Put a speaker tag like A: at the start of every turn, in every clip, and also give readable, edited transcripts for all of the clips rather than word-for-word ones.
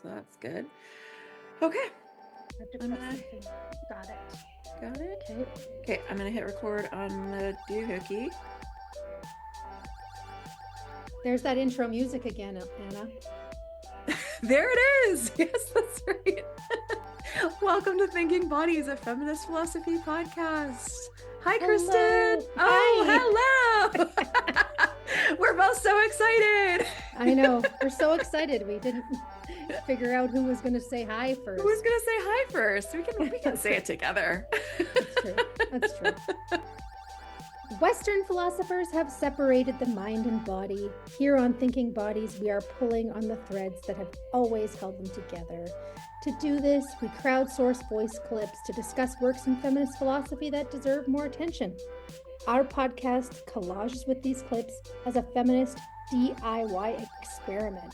A: so that's good. Okay.
B: Got it.
A: Got it? Okay, I'm going to hit record on the doohickey.
B: There's that intro music again, Anna.
A: There it is. Yes, that's right. Welcome to Thinking Bodies, a feminist philosophy podcast. Hi, Kristin.
B: Hi.
A: Hello. We're both so excited.
B: I know. We're so excited. We didn't figure out who was going to say hi first.
A: Who's going to say hi first? We can say it together.
B: That's true. Western philosophers have separated the mind and body. Here on Thinking Bodies, we are pulling on the threads that have always held them together. To do this, we crowdsource voice clips to discuss works in feminist philosophy that deserve more attention. Our podcast collages with these clips as a feminist DIY experiment.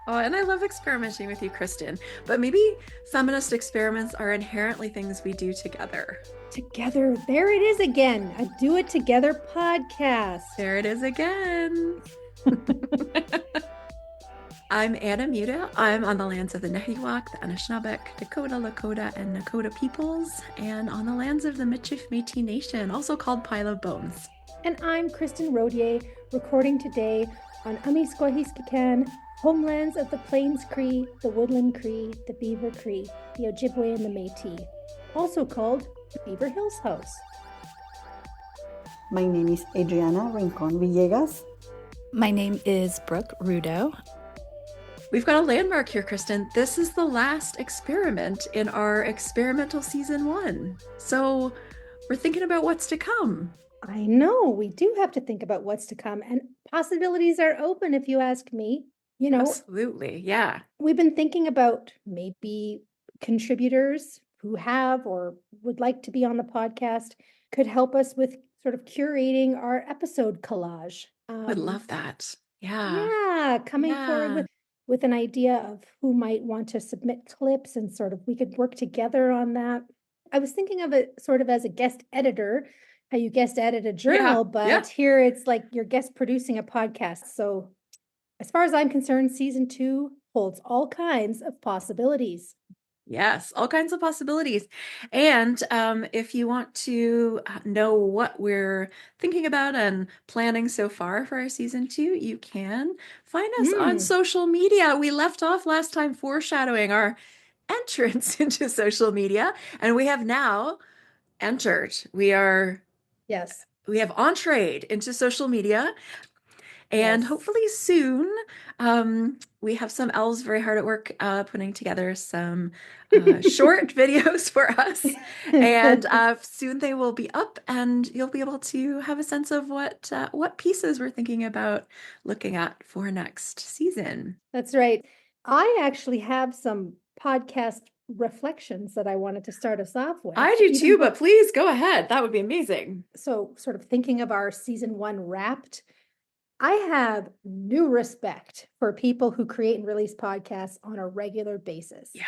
A: Oh, and I love experimenting with you, Kristin. But maybe feminist experiments are inherently things we do together.
B: Together. There it is again. A Do It Together podcast.
A: There it is again. I'm Anna Mudde. I'm on the lands of the Nehiwak, the Anishinaabeg, Dakota, Lakota, and Nakota peoples, and on the lands of the Michif Métis Nation, also called Pile of Bones.
B: And I'm Kristin Rodier, recording today on Amiskwahiskikan, homelands of the Plains Cree, the Woodland Cree, the Beaver Cree, the Ojibwe, and the Métis, also called the Beaver Hills House.
C: My name is Adriana, Rincón-Villegas.
D: My name is Brooke, Rudow.
A: We've got a landmark here, Kristin. This is the last experiment in our experimental season 1. So we're thinking about what's to come.
B: I know, we do have to think about what's to come, and possibilities are open if you ask me. You know,
A: absolutely, yeah.
B: We've been thinking about maybe contributors who have or would like to be on the podcast could help us with sort of curating our episode collage.
A: Would love that. Yeah.
B: Yeah, coming forward with an idea of who might want to submit clips and sort of we could work together on that. I was thinking of it sort of as a guest editor, how you guest edit a journal, but here it's like you're guest producing a podcast. So as far as I'm concerned, season 2 holds all kinds of possibilities.
A: Yes, all kinds of possibilities. And if you want to know what we're thinking about and planning so far for our season 2, you can find us on social media. We left off last time foreshadowing our entrance into social media, and we have now entered. We have entreed into social media. And hopefully soon, we have some elves very hard at work putting together some short videos for us. And soon they will be up and you'll be able to have a sense of what pieces we're thinking about looking at for next season.
B: That's right. I actually have some podcast reflections that I wanted to start us off with.
A: I do too, but please go ahead. That would be amazing.
B: So sort of thinking of our season 1 wrapped, I have new respect for people who create and release podcasts on a regular basis.
A: Yeah.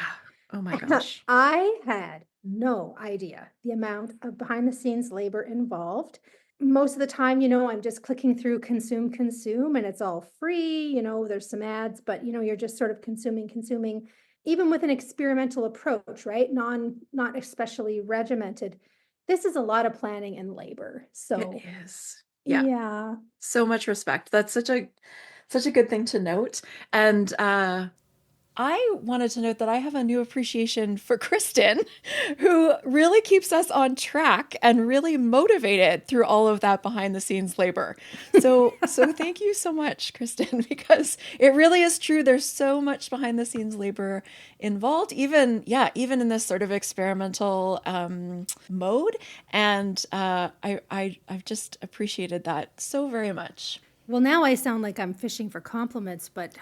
A: Oh my gosh.
B: I had no idea the amount of behind the scenes labor involved. Most of the time, I'm just clicking through consume, and it's all free. There's some ads, but you're just sort of consuming, even with an experimental approach, right? Not especially regimented. This is a lot of planning and labor. So
A: it is. Yeah. So much respect. That's such a good thing to note. And I wanted to note that I have a new appreciation for Kristin, who really keeps us on track and really motivated through all of that behind the scenes labor. So thank you so much, Kristin, because it really is true. There's so much behind the scenes labor involved, even in this sort of experimental mode. And I've just appreciated that so very much.
B: Well, now I sound like I'm fishing for compliments, but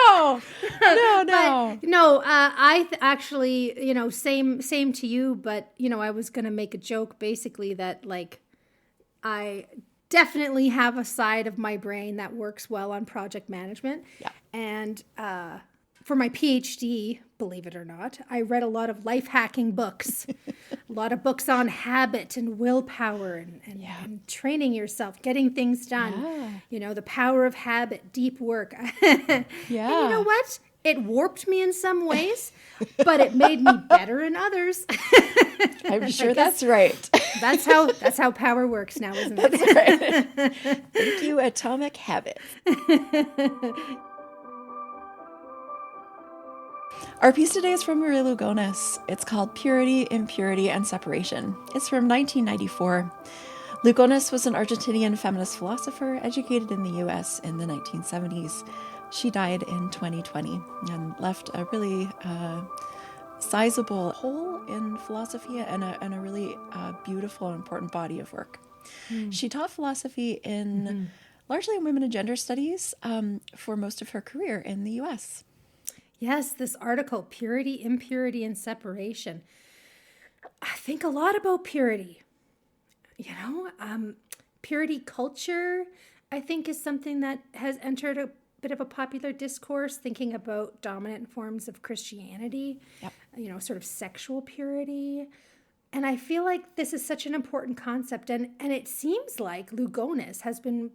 A: No.
B: But, no, I actually, same to you, but, I was going to make a joke basically that like, I definitely have a side of my brain that works well on project management.
A: Yeah.
B: And, for my PhD, believe it or not, I read a lot of life hacking books, a lot of books on habit and willpower and training yourself, getting things done. The power of habit, deep work. And you know what? it warped me in some ways, but it made me better in others.
A: I'm sure that's right.
B: That's how power works now, isn't it?
A: That's right. Thank you, Atomic Habits. Our piece today is from María Lugones. It's called Purity, Impurity, and Separation. It's from 1994. Lugones was an Argentinian feminist philosopher educated in the U.S. in the 1970s. She died in 2020 and left a really sizable hole in philosophy and a really beautiful and important body of work. She taught philosophy in largely in women and gender studies for most of her career in the U.S.
B: Yes, this article, Purity, Impurity, and Separation. I think a lot about purity. Purity culture, I think, is something that has entered a bit of a popular discourse, thinking about dominant forms of Christianity, sort of sexual purity. And I feel like this is such an important concept. And it seems like Lugones has been,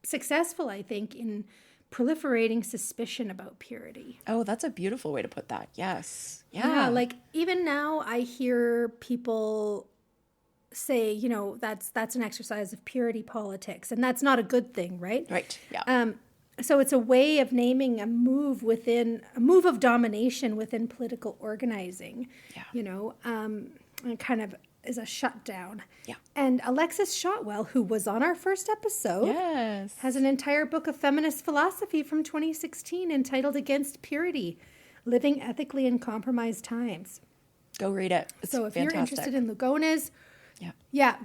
B: successful, I think, in proliferating suspicion about purity.
A: Oh, that's a beautiful way to put that. Yes.
B: Yeah, like even now I hear people say, that's an exercise of purity politics, and that's not a good thing, right?
A: Right. Yeah.
B: So it's a way of naming a move of domination within political organizing.
A: Yeah.
B: And kind of is a shutdown.
A: Yeah.
B: And Alexis Shotwell, who was on our first episode,
A: Yes,
B: has an entire book of feminist philosophy from 2016 entitled Against Purity, Living Ethically in Compromised Times.
A: Go read it. It's
B: so if
A: fantastic.
B: you're interested in Lugones,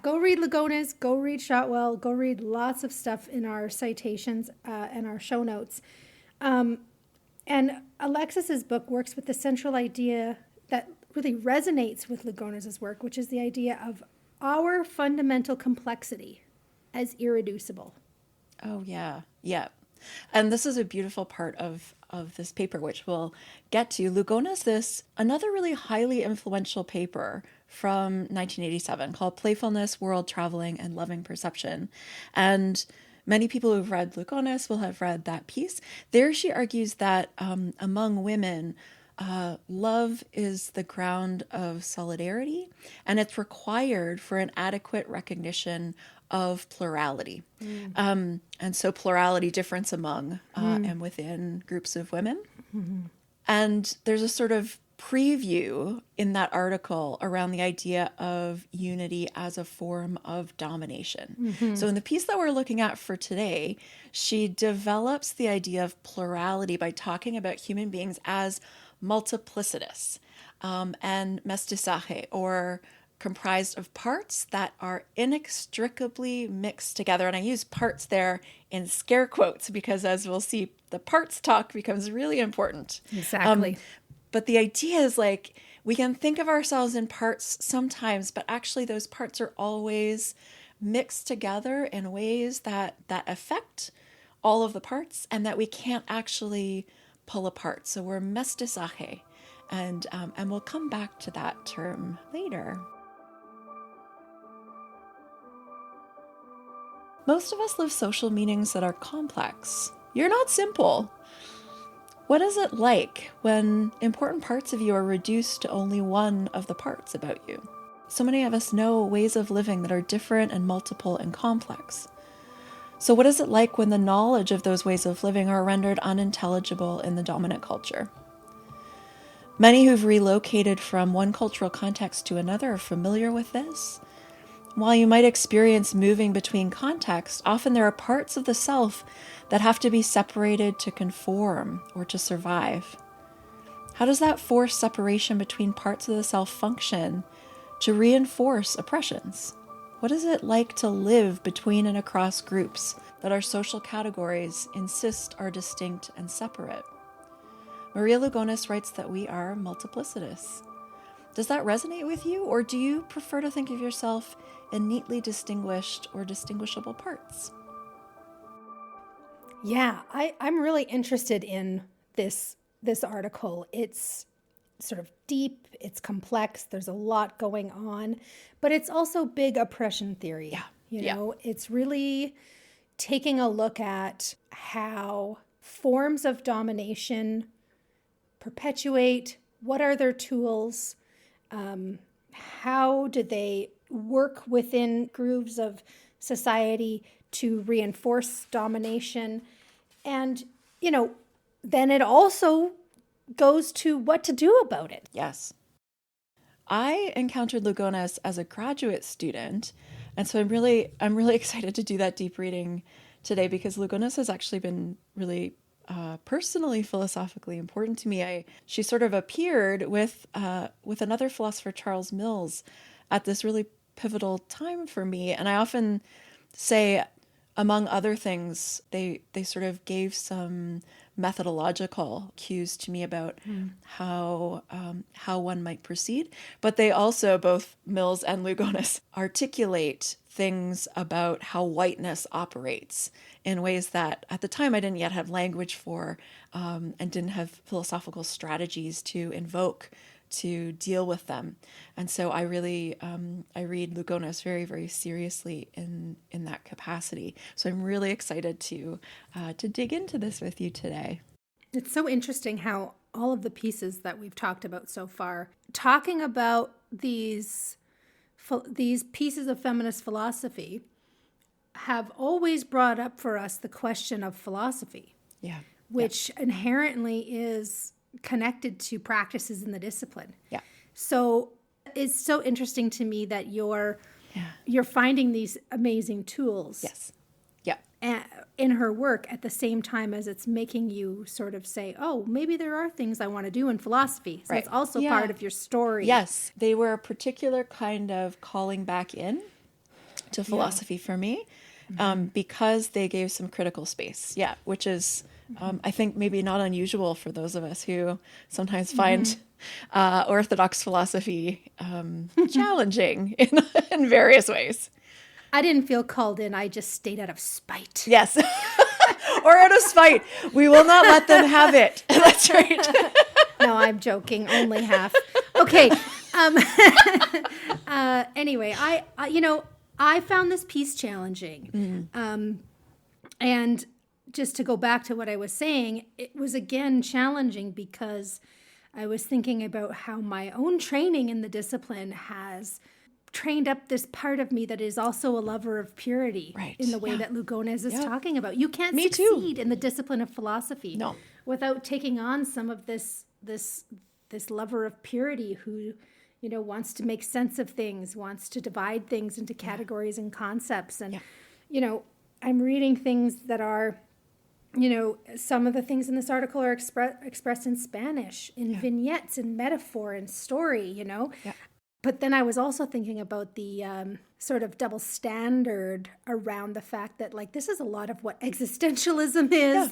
B: go read Lugones, go read Shotwell, go read lots of stuff in our citations and our show notes. And Alexis's book works with the central idea that really resonates with Lugones' work, which is the idea of our fundamental complexity as irreducible.
A: Oh, yeah. Yeah. And this is a beautiful part of this paper, which we'll get to. Lugones, another really highly influential paper from 1987 called Playfulness, World Traveling, and Loving Perception. And many people who've read Lugones will have read that piece. There she argues that among women, love is the ground of solidarity, and it's required for an adequate recognition of plurality. And so plurality, difference among and within groups of women. And there's a sort of preview in that article around the idea of unity as a form of domination. So in the piece that we're looking at for today, she develops the idea of plurality by talking about human beings as multiplicitous and mestizaje, or comprised of parts that are inextricably mixed together. And I use parts there in scare quotes because, as we'll see, the parts talk becomes really important.
B: Exactly.
A: But the idea is like we can think of ourselves in parts sometimes, but actually those parts are always mixed together in ways that affect all of the parts and that we can't actually pull apart. So we're mestizaje, and we'll come back to that term later. Most of us live social meanings that are complex. You're not simple. What is it like when important parts of you are reduced to only one of the parts about you? So many of us know ways of living that are different and multiple and complex. So what is it like when the knowledge of those ways of living are rendered unintelligible in the dominant culture? Many who've relocated from one cultural context to another are familiar with this. While you might experience moving between contexts, often there are parts of the self that have to be separated to conform or to survive. How does that forced separation between parts of the self function to reinforce oppressions? What is it like to live between and across groups that our social categories insist are distinct and separate? María Lugones writes that we are multiplicitous. Does that resonate with you, or do you prefer to think of yourself in neatly distinguished or distinguishable parts?
B: Yeah, I'm really interested in this article. It's sort of deep, it's complex, there's a lot going on, but it's also big oppression theory.
A: Yeah.
B: It's really taking a look at how forms of domination perpetuate? What are their tools? How do they work within grooves of society to reinforce domination? And, then it also goes to what to do about it.
A: Yes. I encountered Lugones as a graduate student, and so I'm really excited to do that deep reading today, because Lugones has actually been really personally, philosophically important to me. She sort of appeared with another philosopher, Charles Mills, at this really pivotal time for me, and I often say, among other things, they sort of gave some methodological cues to me about how one might proceed. But they also, both Mills and Lugones, articulate things about how whiteness operates in ways that at the time I didn't yet have language for, and didn't have philosophical strategies to invoke to deal with them. And so I really, I read Lugones very, very seriously in that capacity. So I'm really excited to dig into this with you today.
B: It's so interesting how all of the pieces that we've talked about so far, talking about these pieces of feminist philosophy, have always brought up for us the question of philosophy, which inherently is connected to practices in the discipline. So it's so interesting to me that you're finding these amazing tools in her work at the same time as it's making you sort of say, oh, maybe there are things I want to do in philosophy. So it's also part of your story.
A: Yes, they were a particular kind of calling back in to philosophy for me, because they gave some critical space, which is I think maybe not unusual for those of us who sometimes find orthodox philosophy challenging in various ways.
B: I didn't feel called in. I just stayed out of spite.
A: Yes. Or out of spite. We will not let them have it. That's right.
B: No, I'm joking. Only half. Okay. Anyway, I found this piece challenging. And just to go back to what I was saying, it was again challenging because I was thinking about how my own training in the discipline has trained up this part of me that is also a lover of purity, in the way that Lugones is talking about. You can't succeed in the discipline of philosophy without taking on some of this lover of purity who, wants to make sense of things, wants to divide things into categories and concepts. And, I'm reading things that are, some of the things in this article are expressed in Spanish, in vignettes, in metaphor, and story, But then I was also thinking about the sort of double standard around the fact that, this is a lot of what existentialism is,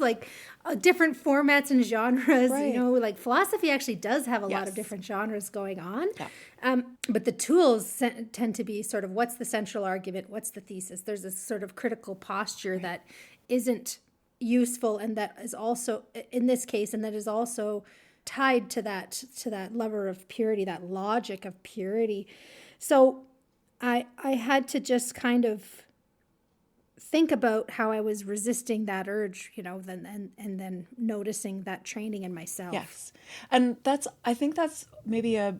B: different formats and genres, philosophy actually does have a lot of different genres going on. But the tools tend to be sort of, what's the central argument? What's the thesis? There's this sort of critical posture that isn't useful, and that is also, in this case, and that is also tied to that lover of purity, that logic of purity. So I had to just kind of think about how I was resisting that urge, and then noticing that training in myself.
A: Yes. And I think that's maybe a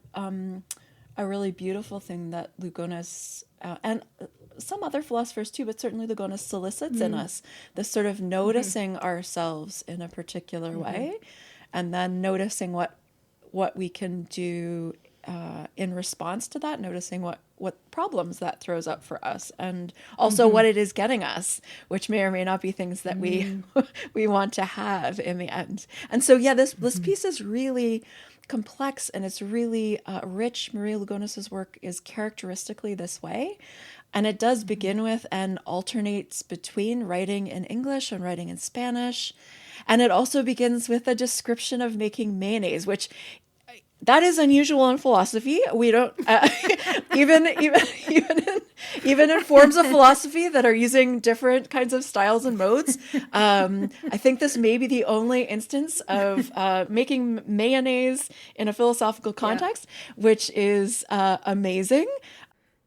A: really beautiful thing that Lugones and some other philosophers too, but certainly Lugones solicits in us, this sort of noticing ourselves in a particular way, and then noticing what we can do in response to that, noticing what problems that throws up for us, and also what it is getting us, which may or may not be things that we want to have in the end. And so, this piece is really complex, and it's really rich. María Lugones' work is characteristically this way. And it does begin with and alternates between writing in English and writing in Spanish. And it also begins with a description of making mayonnaise, which that is unusual in philosophy. We don't even in forms of philosophy that are using different kinds of styles and modes. I think this may be the only instance of making mayonnaise in a philosophical context, which is amazing.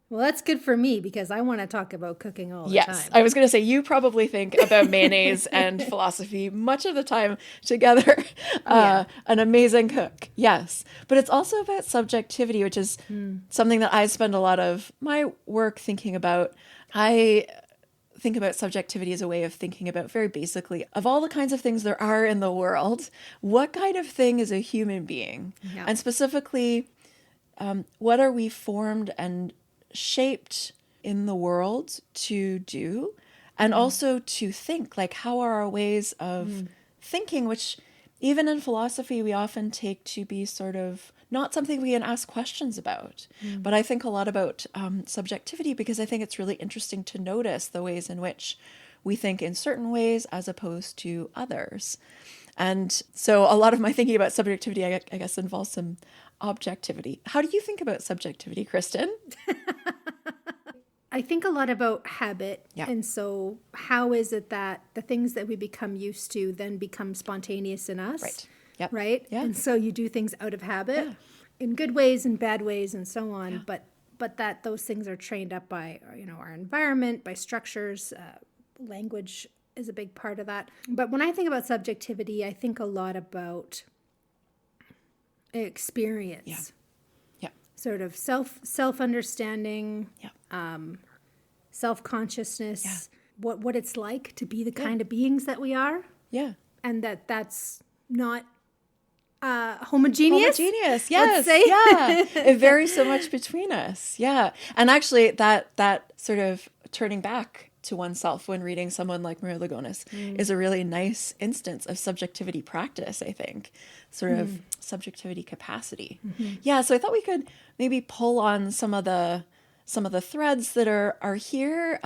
B: Well, that's good for me because I want to talk about cooking all the
A: Yes,
B: time.
A: I was going to say you probably think about mayonnaise and philosophy much of the time together. An amazing cook, yes. But it's also about subjectivity, which is something that I spend a lot of my work thinking about. I think about subjectivity as a way of thinking about, very basically, of all the kinds of things there are in the world, what kind of thing is a human being?
B: Yeah.
A: And specifically, what are we formed and shaped in the world to do? And also to think, like, how are our ways of thinking, which even in philosophy, we often take to be sort of not something we can ask questions about. But I think a lot about subjectivity because I think it's really interesting to notice the ways in which we think in certain ways as opposed to others. And so a lot of my thinking about subjectivity, I guess, involves some objectivity. How do you think about subjectivity, Kristin?
B: I think a lot about habit.
A: Yeah.
B: And so how is it that the things that we become used to then become spontaneous in us?
A: Right. Yep.
B: Right?
A: Yeah.
B: And so you do things out of habit in good ways and bad ways and so on. But that those things are trained up by, our environment, by structures. Language is a big part of that. But when I think about subjectivity, I think a lot about experience.
A: Yeah. Yeah.
B: Sort of self-understanding.
A: Yeah.
B: Self-consciousness, what it's like to be the kind of beings that we are,
A: Yeah.
B: and that's not homogeneous.
A: Homogeneous,
B: let's
A: yes.
B: say.
A: Yeah. It varies so much between us. Yeah. And actually that sort of turning back to oneself when reading someone like María Lugones is a really nice instance of subjectivity practice, I think. Sort of subjectivity capacity. Yeah. So I thought we could maybe pull on some of the threads that are here.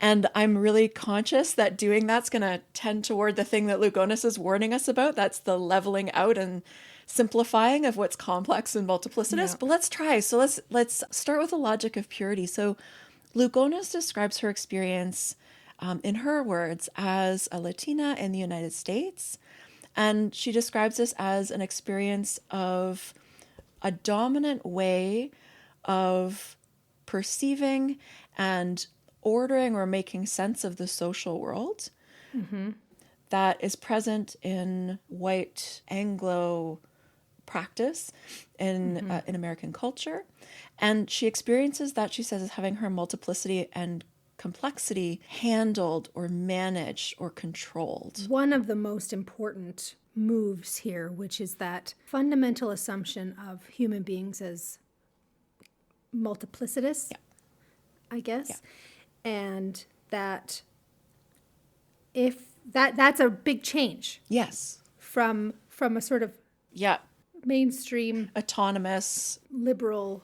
A: And I'm really conscious that doing that's going to tend toward the thing that Lugones is warning us about. That's the leveling out and simplifying of what's complex and multiplicitous.
B: Yeah.
A: But let's try. So let's start with the logic of purity. So Lugones describes her experience, in her words, as a Latina in the United States. And she describes this as an experience of a dominant way of perceiving and ordering or making sense of the social world that is present in white Anglo practice in American culture. And she experiences that, she says, as having her multiplicity and complexity handled or managed or controlled.
B: One of the most important moves here, which is that fundamental assumption of human beings as multiplicitous, I guess, and that if that's a big change.
A: Yes.
B: From a sort of mainstream
A: autonomous
B: liberal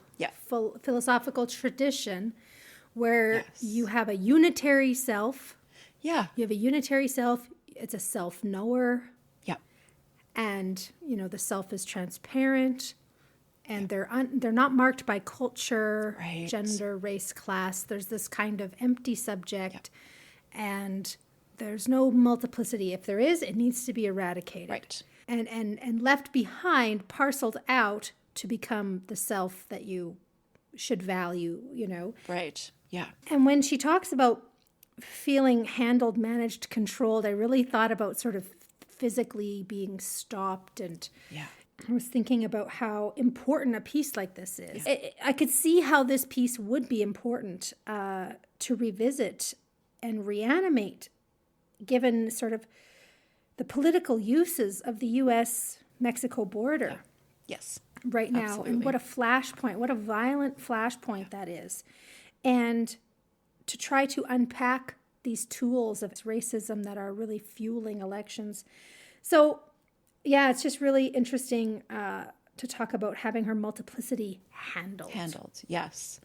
B: philosophical tradition where you have a unitary self.
A: Yeah.
B: You have a unitary self. It's a self-knower.
A: Yeah.
B: And, the self is transparent. And they're not marked by culture, gender, race, class. There's this kind of empty subject. And there's no multiplicity. If there is, it needs to be eradicated.
A: Right.
B: And left behind, parceled out to become the self that you should value,
A: Right. Yeah.
B: And when she talks about feeling handled, managed, controlled, I really thought about sort of physically being stopped. And I was thinking about how important a piece like this is. I could see how this piece would be important to revisit and reanimate, given sort of the political uses of the U.S.-Mexico border right now.
A: Absolutely.
B: And what a flashpoint, what a violent flashpoint that is. And to try to unpack these tools of racism that are really fueling elections. So, it's just really interesting to talk about having her multiplicity handled.
A: Handled, yes.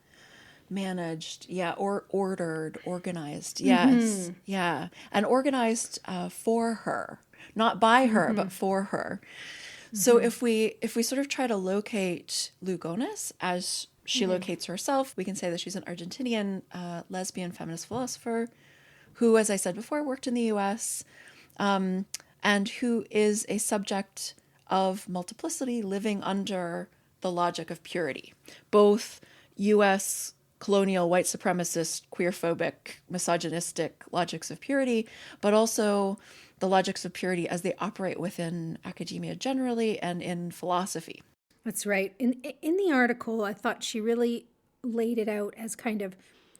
A: Managed, or ordered, organized, yes, and organized for her, not by her, but for her. So if we sort of try to locate Lugones as she locates herself, we can say that she's an Argentinian lesbian feminist philosopher who, as I said before, worked in the U.S. And who is a subject of multiplicity, living under the logic of purity, both U.S. colonial, white supremacist, queerphobic, misogynistic logics of purity, but also the logics of purity as they operate within academia generally and in philosophy.
B: That's right. In the article, I thought she really laid it out as kind of,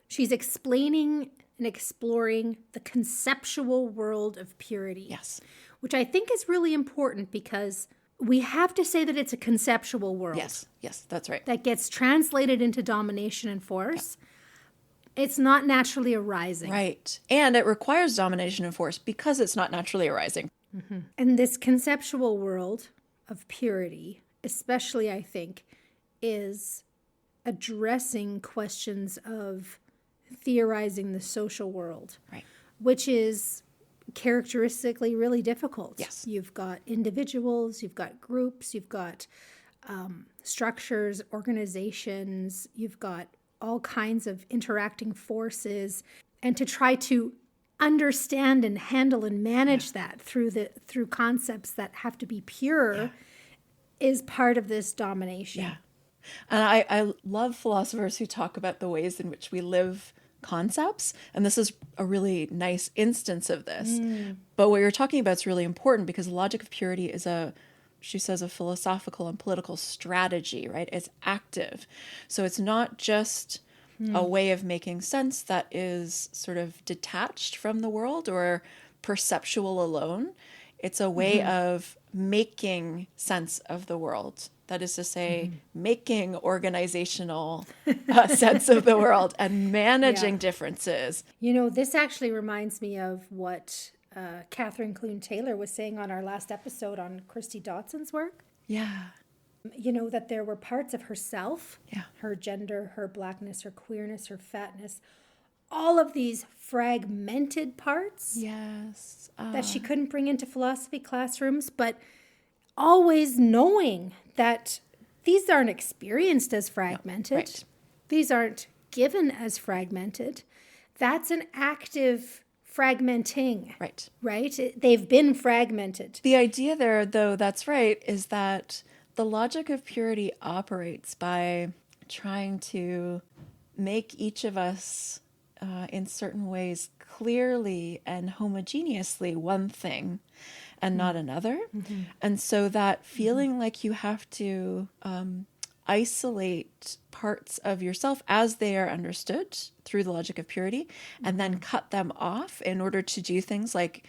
B: she's explaining and exploring the conceptual world of purity.
A: Yes.
B: Which I think is really important because we have to say that it's a conceptual world.
A: Yes, that's right.
B: That gets translated into domination and force. Yeah. It's not naturally arising.
A: Right. And it requires domination and force because it's not naturally arising.
B: Mm-hmm. And this conceptual world of purity, especially, I think, is addressing questions of theorizing the social world,
A: right,
B: which is characteristically really difficult.
A: Yes.
B: You've got individuals, you've got groups, you've got structures, organizations, you've got all kinds of interacting forces, and to try to understand and handle and manage that through concepts that have to be pure is part of this domination.
A: Yeah. And I love philosophers who talk about the ways in which we live concepts. And this is a really nice instance of this. But what you're talking about is really important because the logic of purity is she says, a philosophical and political strategy, right? It's active. So it's not just a way of making sense that is sort of detached from the world or perceptual alone. It's a way of making sense of the world. That is to say, making organizational sense of the world and managing differences.
B: You know, this actually reminds me of what Catherine Clune-Taylor was saying on our last episode on Christy Dodson's work.
A: Yeah.
B: You know, that there were parts of herself,
A: Yeah.
B: her gender, her blackness, her queerness, her fatness, all of these fragmented parts
A: Yes.
B: that she couldn't bring into philosophy classrooms, but always knowing that these aren't experienced as fragmented.
A: No, right.
B: These aren't given as fragmented. That's an active fragmenting.
A: Right.
B: Right? They've been fragmented.
A: The idea there, though, that's right, is that the logic of purity operates by trying to make each of us in certain ways clearly and homogeneously one thing and not another. And so that feeling like you have to isolate parts of yourself as they are understood through the logic of purity and then cut them off in order to do things like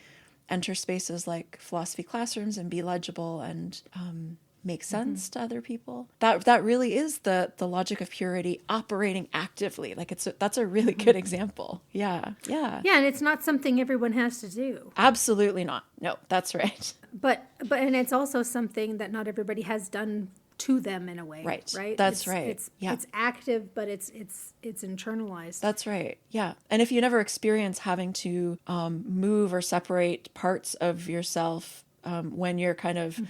A: enter spaces like philosophy classrooms and be legible and make sense to other people. That really is the logic of purity operating actively. Like that's a really good example. Yeah.
B: Yeah, and it's not something everyone has to do.
A: Absolutely not. No, that's right.
B: But and it's also something that not everybody has done to them in a way. Right.
A: That's right.
B: It's active, but it's internalized.
A: That's right. Yeah. And if you never experience having to move or separate parts of yourself when you're kind of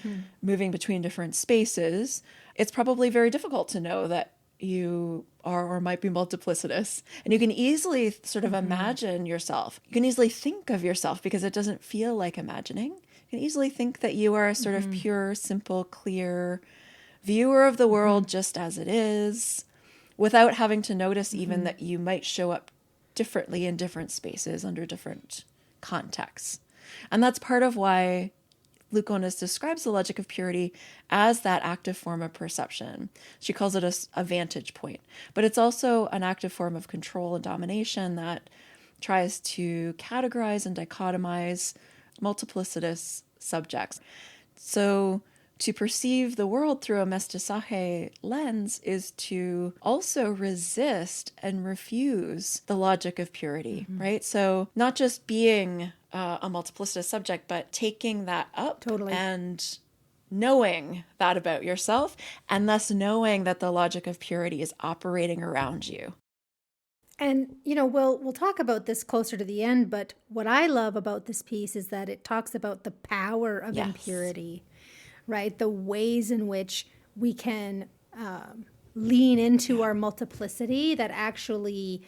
A: moving between different spaces, it's probably very difficult to know that you are or might be multiplicitous. And you can easily sort of imagine yourself. You can easily think of yourself because it doesn't feel like imagining. You can easily think that you are a sort of pure, simple, clear viewer of the world just as it is, without having to notice even that you might show up differently in different spaces under different contexts. And that's part of why Lugones describes the logic of purity as that active form of perception. She calls it a vantage point, but it's also an active form of control and domination that tries to categorize and dichotomize multiplicitous subjects. So to perceive the world through a mestizaje lens is to also resist and refuse the logic of purity, right? So not just being a multiplicitous subject, but taking that up and knowing that about yourself, and thus knowing that the logic of purity is operating around you.
B: And, you know, we'll talk about this closer to the end, but what I love about this piece is that it talks about the power of impurity, right? The ways in which we can lean into our multiplicity that actually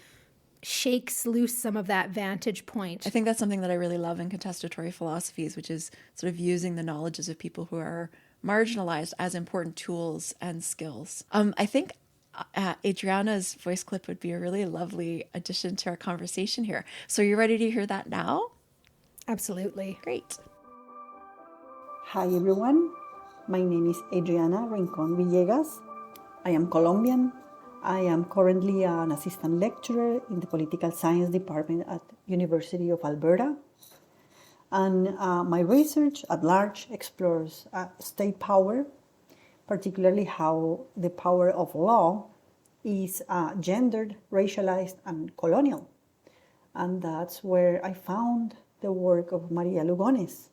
B: shakes loose some of that vantage point.
A: I think that's something that I really love in contestatory philosophies, which is sort of using the knowledges of people who are marginalized as important tools and skills. I think Adriana's voice clip would be a really lovely addition to our conversation here. So, are you ready to hear that now?
D: Absolutely.
A: Great.
C: Hi everyone, my name is Adriana Rincón-Villegas. I am Colombian. I am currently an assistant lecturer in the political science department at University of Alberta. And my research at large explores state power, particularly how the power of law is gendered, racialized, and colonial. And that's where I found the work of María Lugones.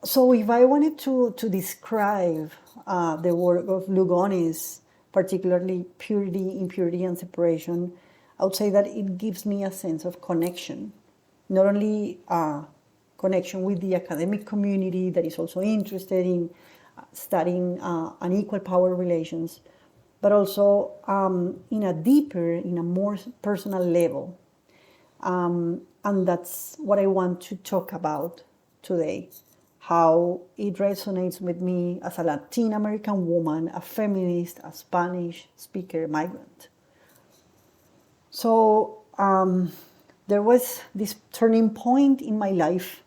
C: So if I wanted to describe the work of Lugones, particularly purity, impurity, and separation, I would say that it gives me a sense of connection. Not only connection with the academic community that is also interested in studying unequal power relations, but also in a more personal level. And that's what I want to talk about today. How it resonates with me as a Latin American woman, a feminist, a Spanish speaker migrant. So there was this turning point in my life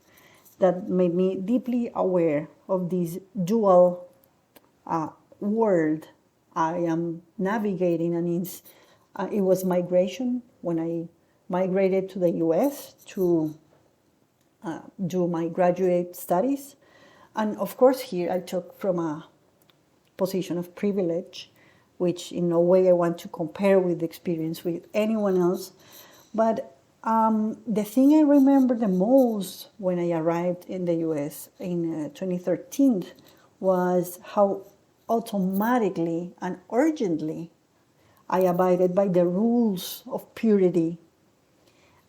C: that made me deeply aware of this dual world I am navigating, and it was migration when I migrated to the US to do my graduate studies. And of course here I took from a position of privilege, which in no way I want to compare with the experience with anyone else. But the thing I remember the most when I arrived in the US in 2013 was how automatically and urgently I abided by the rules of purity.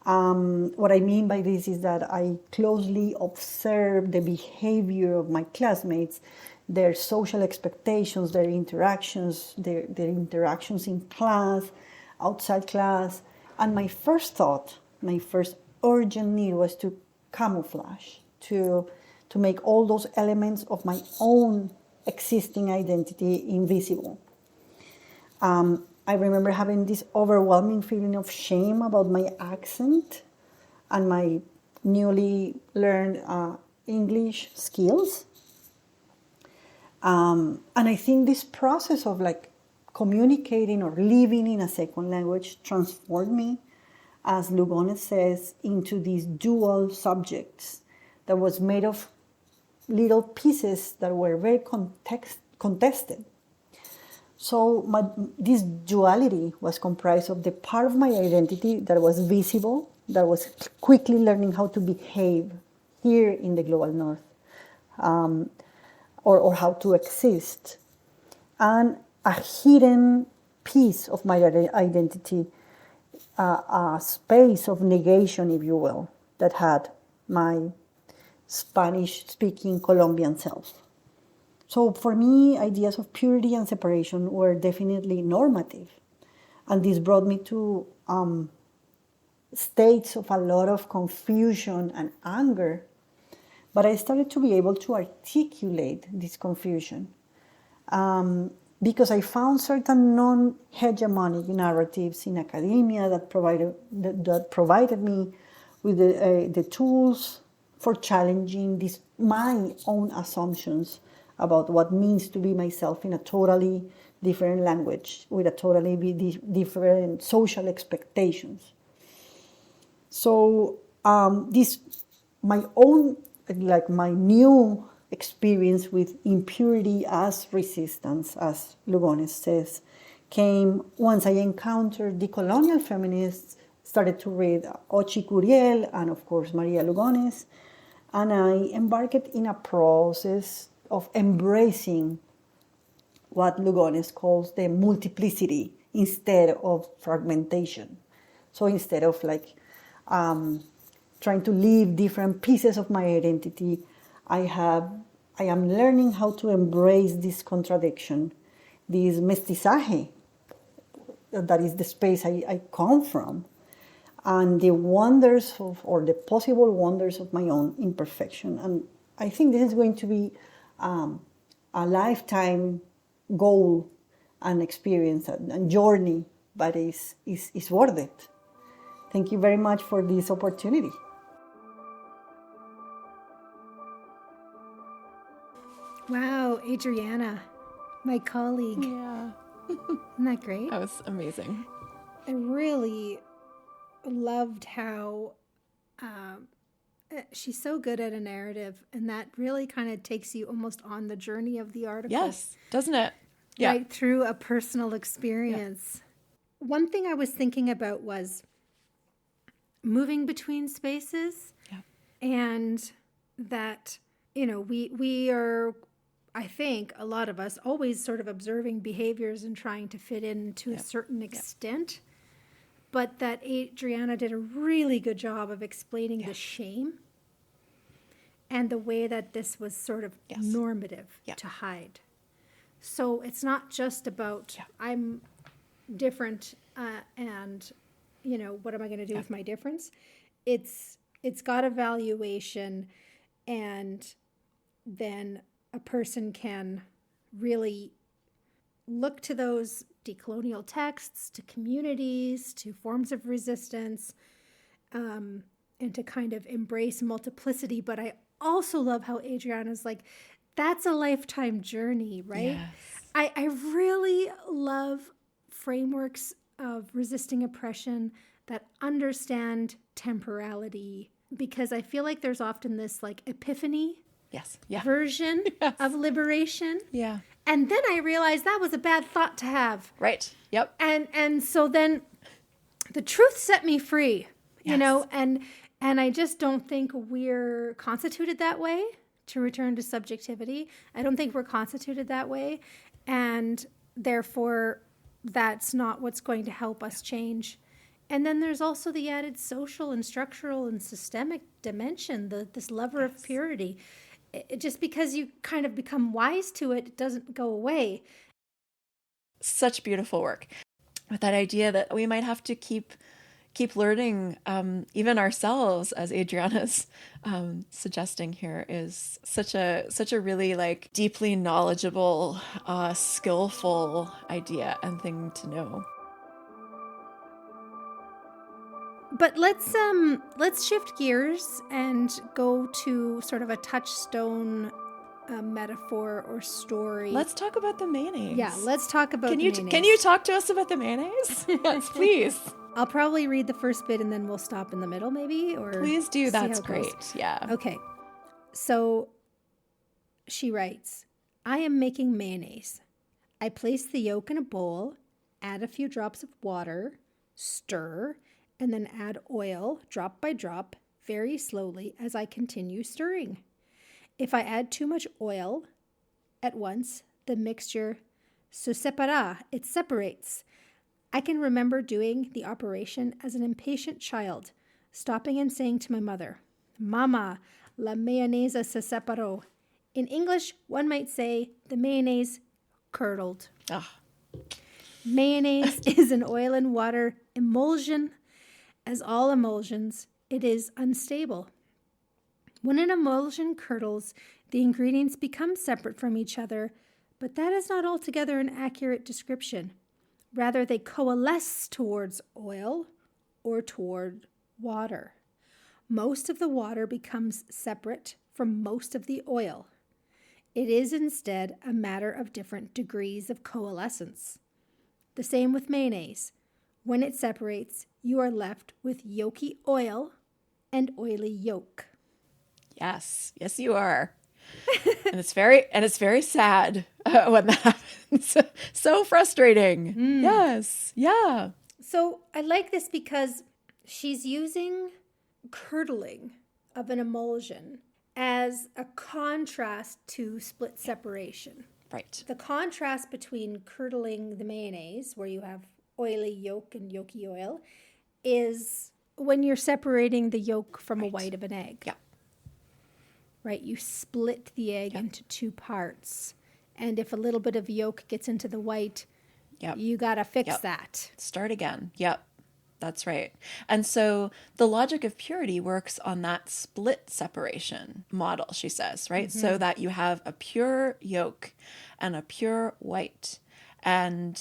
C: What I mean by this is that I closely observed the behavior of my classmates, their social expectations, their interactions, their interactions in class, outside class. And my first thought, my first urgent need was to camouflage, to make all those elements of my own existing identity invisible. I remember having this overwhelming feeling of shame about my accent and my newly learned English skills. And I think this process of communicating or living in a second language transformed me, as Lugones says, into these dual subjects that was made of little pieces that were very contested. So this duality was comprised of the part of my identity that was visible, that was quickly learning how to behave here in the global north, or how to exist, and a hidden piece of my identity, a space of negation, if you will, that had my Spanish-speaking Colombian self. So for me, ideas of purity and separation were definitely normative. And this brought me to states of a lot of confusion and anger. But I started to be able to articulate this confusion because I found certain non-hegemonic narratives in academia that provided me with the tools for challenging my own assumptions about what means to be myself in a totally different language with a totally different social expectations. So my new experience with impurity as resistance, as Lugones says, came once I encountered decolonial feminists, started to read Ochi Curiel and of course María Lugones, and I embarked in a process of embracing what Lugones calls the multiplicity instead of fragmentation. So instead of trying to leave different pieces of my identity, I am learning how to embrace this contradiction, this mestizaje, that is the space I come from, and the wonders or the possible wonders of my own imperfection. And I think this is going to be a lifetime goal an experience and journey, but is worth it. Thank you very much for this opportunity.
B: Wow, Adriana, my colleague.
A: Yeah.
B: Isn't that great?
A: That was amazing.
B: I really loved how she's so good at a narrative, and that really kind of takes you almost on the journey of the article.
A: Yes, doesn't it? Yeah.
B: Right through a personal experience. Yeah. One thing I was thinking about was moving between spaces, and that, you know, we are, I think, a lot of us always sort of observing behaviors and trying to fit in to a certain extent. But that Adriana did a really good job of explaining the shame and the way that this was sort of normative to hide. So it's not just about I'm different and, you know, what am I going to do with my difference? It's got a valuation, and then a person can really look to those decolonial texts, to communities, to forms of resistance, and to kind of embrace multiplicity. But I also love how Adriana's like, that's a lifetime journey, right?
A: Yes.
B: I really love frameworks of resisting oppression that understand temporality, because I feel like there's often this like epiphany version of liberation.
A: Yeah.
B: And then I realized that was a bad thought to have.
A: Right. Yep.
B: And so then the truth set me free, you know, and I just don't think we're constituted that way, to return to subjectivity. I don't think we're constituted that way. And therefore, that's not what's going to help us change. And then there's also the added social and structural and systemic dimension, this lever of purity. Just because you kind of become wise to it, it doesn't go away.
A: Such beautiful work. With that idea that we might have to keep learning, even ourselves, as Adriana's suggesting here, is such a really like deeply knowledgeable, skillful idea and thing to know.
B: But let's shift gears and go to sort of a touchstone metaphor or story.
A: Let's talk about the mayonnaise.
B: Yeah, let's talk about the mayonnaise.
A: Can you talk to us about the mayonnaise? Yes, please.
B: I'll probably read the first bit and then we'll stop in the middle maybe, or
A: please do. That's great. Yeah.
B: Okay. So she writes, I am making mayonnaise. I place the yolk in a bowl, add a few drops of water, stir, and then add oil, drop by drop, very slowly as I continue stirring. If I add too much oil at once, the mixture se separa, it separates. I can remember doing the operation as an impatient child, stopping and saying to my mother, Mama, la mayonnaise se separó. In English, one might say the mayonnaise curdled.
A: Oh.
B: Mayonnaise is an oil and water emulsion. As all emulsions, it is unstable. When an emulsion curdles, the ingredients become separate from each other, but that is not altogether an accurate description. Rather, they coalesce towards oil or toward water. Most of the water becomes separate from most of the oil. It is instead a matter of different degrees of coalescence. The same with mayonnaise. When it separates, you are left with yolky oil and oily yolk.
A: Yes, you are. and it's very sad when that happens. So frustrating. Yes, yeah.
B: So I like this because she's using curdling of an emulsion as a contrast to split separation.
A: Right.
B: The contrast between curdling the mayonnaise, where you have oily yolk and yolky oil, is when you're separating the yolk from a white of an egg.
A: Yeah.
B: Right? You split the egg into two parts. And if a little bit of yolk gets into the white, you got to fix that.
A: Start again. Yep. That's right. And so the logic of purity works on that split separation model, she says, right? Mm-hmm. So that you have a pure yolk and a pure white. And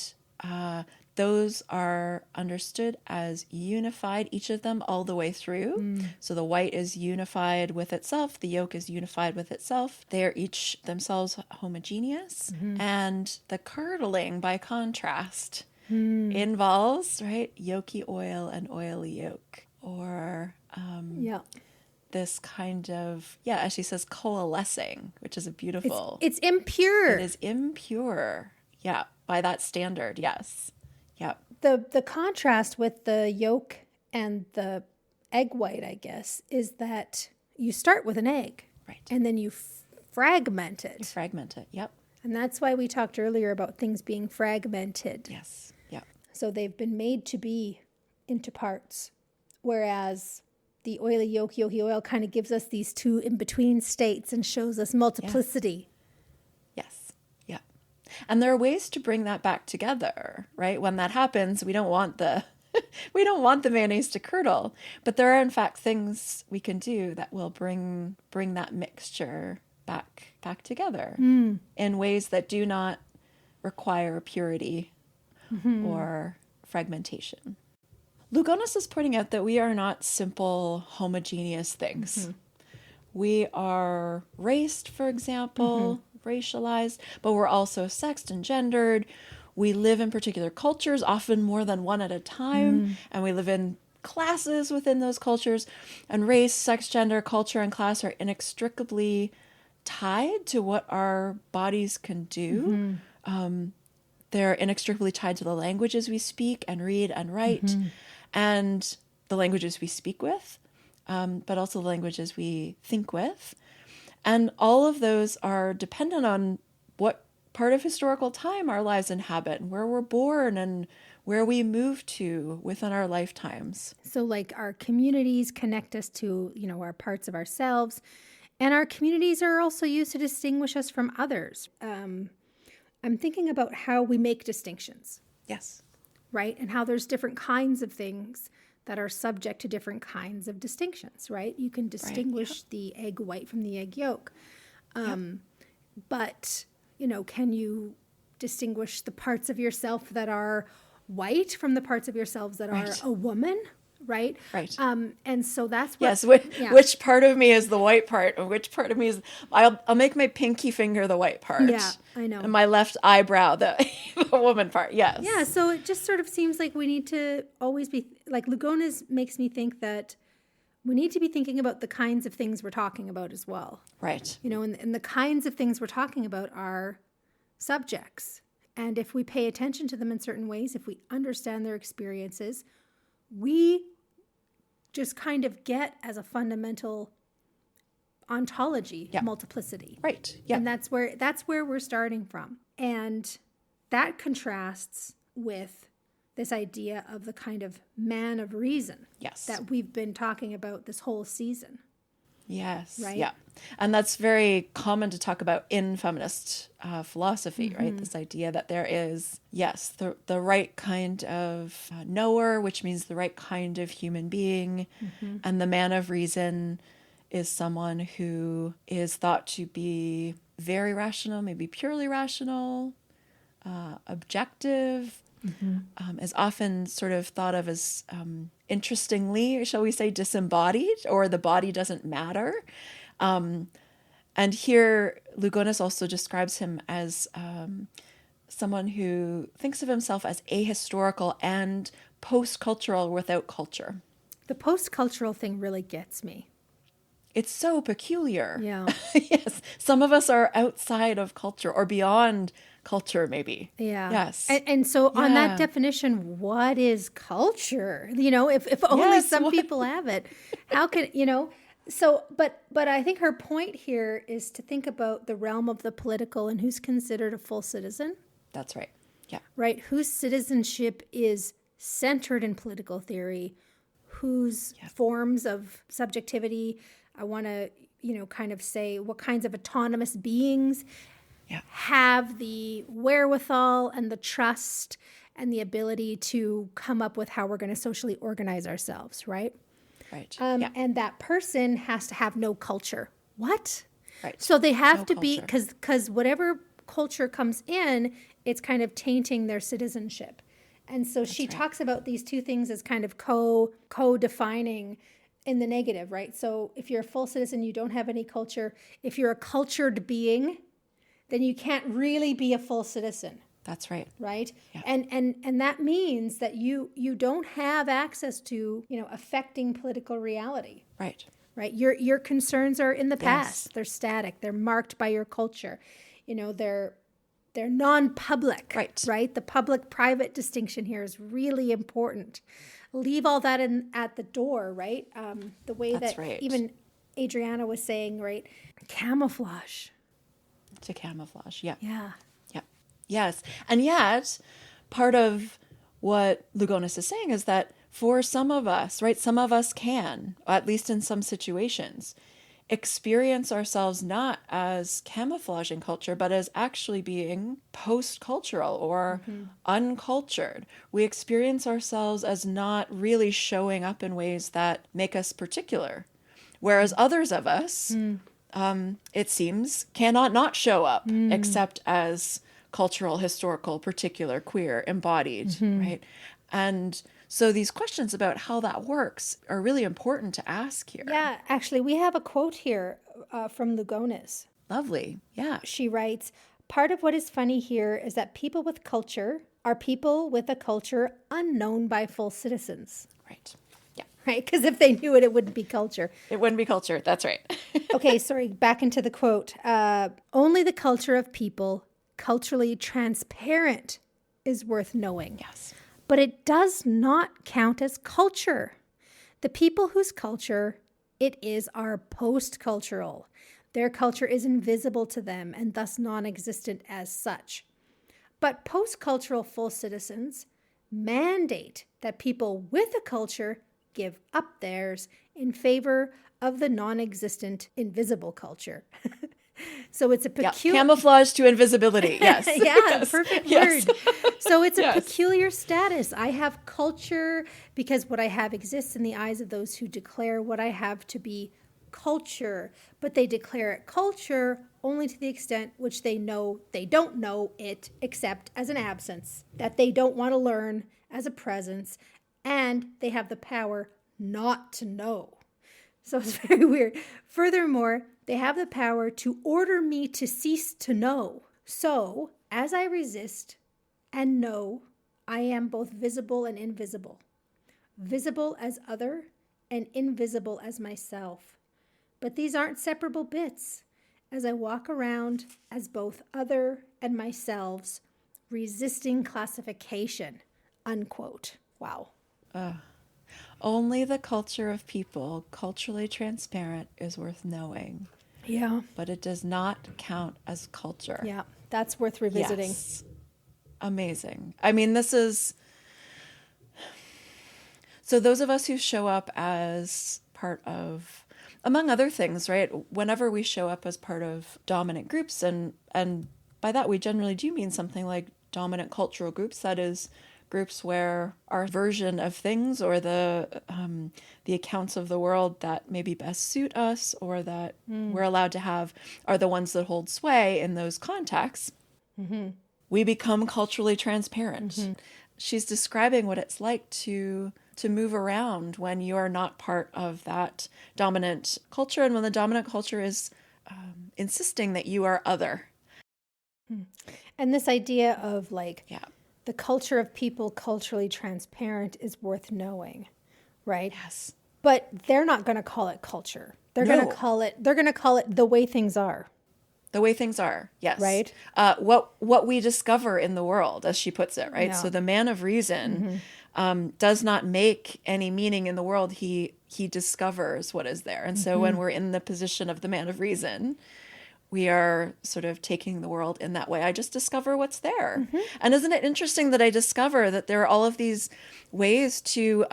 A: those are understood as unified, each of them all the way through. So the white is unified with itself. The yolk is unified with itself. They are each themselves homogeneous. And the curdling, by contrast, involves, right, yolky oil and oily yolk. Or this kind of, as she says, coalescing, which is a beautiful...
B: It's impure.
A: It is impure. Yeah, by that standard, yes. Yeah.
B: The contrast with the yolk and the egg white, I guess, is that you start with an egg.
A: Right.
B: And then you fragment it.
A: You fragment it, yep.
B: And that's why we talked earlier about things being fragmented.
A: Yes, yeah.
B: So they've been made to be into parts. Whereas the oily yolk, yolky oil kind of gives us these two in-between states and shows us multiplicity.
A: Yes, yeah. And there are ways to bring that back together, right? When that happens, we don't want the mayonnaise to curdle, but there are in fact things we can do that will bring that mixture back together in ways that do not require purity or fragmentation. Lugones is pointing out that we are not simple homogeneous things. We are raced, for example, racialized, but we're also sexed and gendered. We live in particular cultures, often more than one at a time, and we live in classes within those cultures. And race, sex, gender, culture, and class are inextricably tied to what our bodies can do. They're inextricably tied to the languages we speak and read and write, and the languages we speak with, but also the languages we think with. And all of those are dependent on what part of historical time our lives inhabit, and where we're born and where we move to within our lifetimes.
B: So like our communities connect us to, our parts of ourselves, and our communities are also used to distinguish us from others. I'm thinking about how we make distinctions.
A: Yes.
B: Right? And how there's different kinds of things that are subject to different kinds of distinctions, right? You can distinguish the egg white from the egg yolk. But, can you distinguish the parts of yourself that are white from the parts of yourselves that are a woman? Right?
A: Right.
B: And so that's what...
A: Yes, which part of me is the white part, and which part of me is... I'll make my pinky finger the white part.
B: Yeah, I know.
A: And my left eyebrow the woman part, yes.
B: Yeah, so it just sort of seems like we need to always be... Like, Lugones makes me think that we need to be thinking about the kinds of things we're talking about as well.
A: Right.
B: And the kinds of things we're talking about are subjects. And if we pay attention to them in certain ways, if we understand their experiences, we just kind of get as a fundamental ontology multiplicity.
A: Right. Yeah.
B: And that's where we're starting from. And that contrasts with this idea of the kind of man of reason that we've been talking about this whole season.
A: Yes.
B: Right?
A: Yeah. And that's very common to talk about in feminist philosophy, right? This idea that there is, the right kind of knower, which means the right kind of human being. And the man of reason is someone who is thought to be very rational, maybe purely rational, objective, is often sort of thought of as, interestingly, shall we say, disembodied, or the body doesn't matter. And here, Lugones also describes him as someone who thinks of himself as ahistorical and post-cultural without culture.
B: The post-cultural thing really gets me.
A: It's so peculiar.
B: Yeah.
A: Yes. Some of us are outside of culture or beyond culture, maybe.
B: Yeah.
A: Yes.
B: And so on that definition, what is culture? If only some people have it, how can, so, but I think her point here is to think about the realm of the political and who's considered a full citizen.
A: That's right. Yeah.
B: Right. Whose citizenship is centered in political theory, whose forms of subjectivity, I want to, kind of say what kinds of autonomous beings have the wherewithal and the trust and the ability to come up with how we're going to socially organize ourselves, right?
A: Right.
B: And that person has to have no culture. What?
A: Right.
B: So they have
A: No
B: to be,
A: culture.
B: because whatever culture comes in, it's kind of tainting their citizenship. And so she talks about these two things as kind of co-defining in the negative, right? So if you're a full citizen, you don't have any culture. If you're a cultured being, then you can't really be a full citizen.
A: That's right.
B: Right?
A: Yeah.
B: And that means that you don't have access to, affecting political reality.
A: Right.
B: Right? Your concerns are in the past.
A: Yes.
B: They're static. They're marked by your culture. They're non-public. Right? The public-private distinction here is really important. Leave all that at the door, right? The way
A: That's
B: that
A: right.
B: even Adriana was saying, right? Camouflage.
A: To camouflage. Yeah.
B: Yeah.
A: Yeah. Yes. And yet, part of what Lugones is saying is that for some of us, right, some of us can, at least in some situations, experience ourselves not as camouflaging culture, but as actually being post-cultural or uncultured. We experience ourselves as not really showing up in ways that make us particular, whereas others of us, it seems, cannot not show up except as cultural, historical, particular, queer, embodied, right? And so these questions about how that works are really important to ask here.
B: Yeah, actually, we have a quote here from Lugones.
A: Lovely. Yeah.
B: She writes, "Part of what is funny here is that people with culture are people with a culture unknown by full citizens."
A: Right. Yeah.
B: Right? Because if they knew it, it wouldn't be culture.
A: It wouldn't be culture. That's right.
B: Okay, sorry, back into the quote. Only the culture of people, culturally transparent, is worth knowing.
A: Yes.
B: But it does not count as culture. The people whose culture it is are post-cultural. Their culture is invisible to them and thus non-existent as such. But post-cultural full citizens mandate that people with a culture give up theirs in favor of the non-existent invisible culture. So it's a peculiar...
A: Camouflage to invisibility, yes.
B: Yeah,
A: Yes.
B: perfect
A: Yes.
B: word. So it's a
A: Yes.
B: peculiar status. I have culture because what I have exists in the eyes of those who declare what I have to be culture. But they declare it culture only to the extent which they know they don't know it except as an absence, that they don't want to learn as a presence, and they have the power not to know. So it's very weird. Furthermore, they have the power to order me to cease to know. So, as I resist and know, I am both visible and invisible. Visible as other and invisible as myself. But these aren't separable bits. As I walk around as both other and myself, resisting classification. Unquote. Wow.
A: Only the culture of people, culturally transparent, is worth knowing.
B: Yeah.
A: But it does not count as culture.
B: Yeah. That's worth revisiting.
A: Yes. Amazing. I mean, this is... So those of us who show up as part of, among other things, right? Whenever we show up as part of dominant groups, and by that we generally do mean something like dominant cultural groups, that is, groups where our version of things or the accounts of the world that maybe best suit us or that we're allowed to have are the ones that hold sway in those contexts, we become culturally transparent. She's describing what it's like to move around when you're not part of that dominant culture and when the dominant culture is insisting that you are other.
B: And this idea of like...
A: Yeah.
B: The culture of people culturally transparent is worth knowing, right?
A: Yes.
B: But they're not going to call it culture. They're
A: No.
B: going to call it the way things are.
A: The way things are, yes.
B: Right?
A: What we discover in the world, as she puts it, right?
B: Yeah.
A: So the man of reason does not make any meaning in the world. He discovers what is there. And so when we're in the position of the man of reason, we are sort of taking the world in that way. I just discover what's there. And isn't it interesting that I discover that there are all of these ways to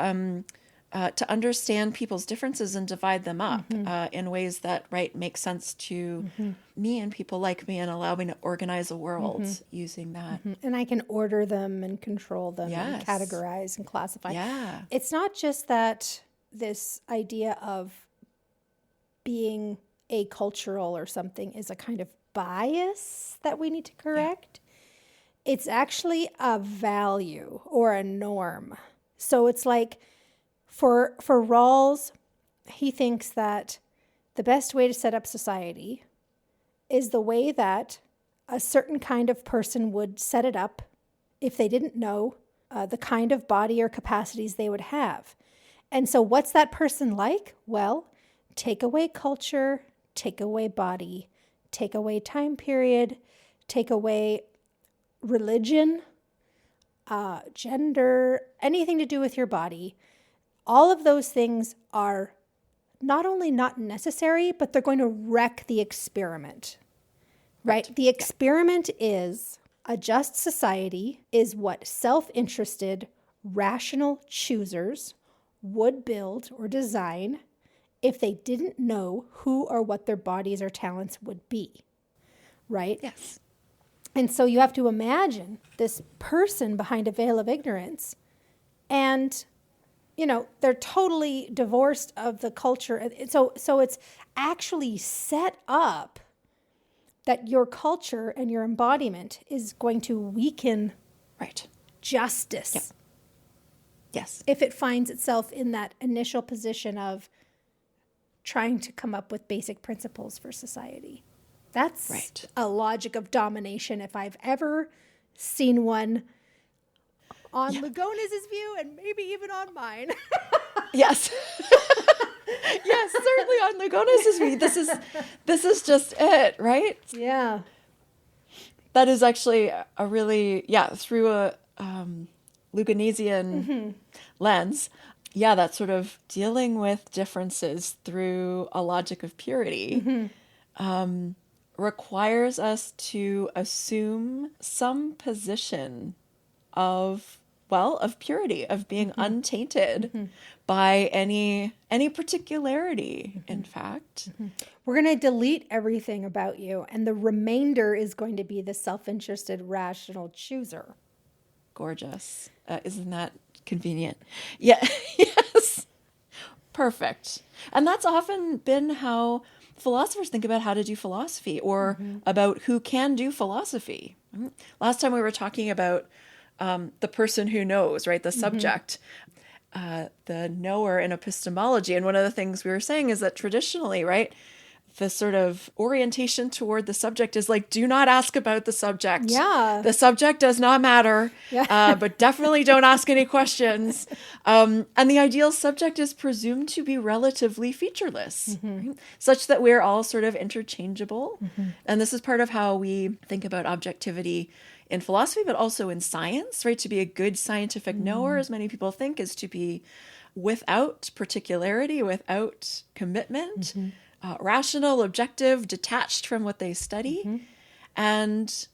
A: understand people's differences and divide them up in ways that, right, make sense to me and people like me and allow me to organize a world using that.
B: And I can order them and control them
A: Yes.
B: and categorize and classify.
A: Yeah.
B: It's not just that this idea of being acultural or something is a kind of bias that we need to correct. It's actually a value or a norm. So it's like for Rawls, he thinks that the best way to set up society is the way that a certain kind of person would set it up if they didn't know the kind of body or capacities they would have. And so what's that person like? Well, take away culture, take away body, take away time period, take away religion, gender, anything to do with your body. All of those things are not only not necessary, but they're going to wreck the experiment, right? The experiment is a just society is what self-interested, rational choosers would build or design if they didn't know who or what their bodies or talents would be, right?
A: Yes.
B: And so you have to imagine this person behind a veil of ignorance, and, you know, they're totally divorced of the culture. So it's actually set up that your culture and your embodiment is going to weaken justice.
A: Yep. Yes.
B: If it finds itself in that initial position of trying to come up with basic principles for society. That's a logic of domination if I've ever seen one on Lugones' view, and maybe even on mine.
A: Yes. Yes, certainly on Lugones' view. This is just it, right?
B: Yeah.
A: That is actually a really, through a Lugonesian lens, that sort of dealing with differences through a logic of purity requires us to assume some position of purity, of being untainted by any particularity, in fact.
B: We're going to delete everything about you, and the remainder is going to be the self-interested, rational chooser.
A: Gorgeous. Isn't that convenient? Yeah. Yes. Perfect. And that's often been how philosophers think about how to do philosophy, or about who can do philosophy. Last time we were talking about the person who knows, right? The subject, the knower in epistemology. And one of the things we were saying is that traditionally, right, the sort of orientation toward the subject is like, do not ask about the subject.
B: Yeah.
A: The subject does not matter, but definitely don't ask any questions. And the ideal subject is presumed to be relatively featureless, right? Such that we're all sort of interchangeable. And this is part of how we think about objectivity in philosophy, but also in science, right? To be a good scientific knower, as many people think, is to be without particularity, without commitment, rational, objective, detached from what they study, and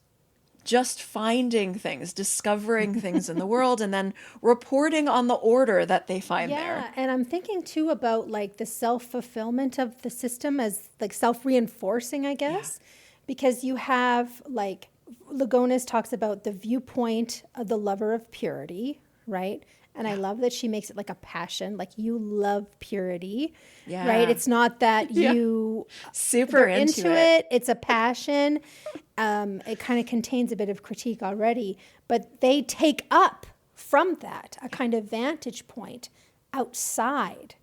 A: just finding things, discovering things in the world, and then reporting on the order that they find there.
B: Yeah, and I'm thinking too about like the self-fulfillment of the system as like self-reinforcing, I guess, because you have like, Lugones talks about the viewpoint of the lover of purity, right? And I love that she makes it like a passion, like you love purity, right? It's not that you
A: super
B: into it. It's a passion. It kind of contains a bit of critique already, but they take up from that a kind of vantage point outside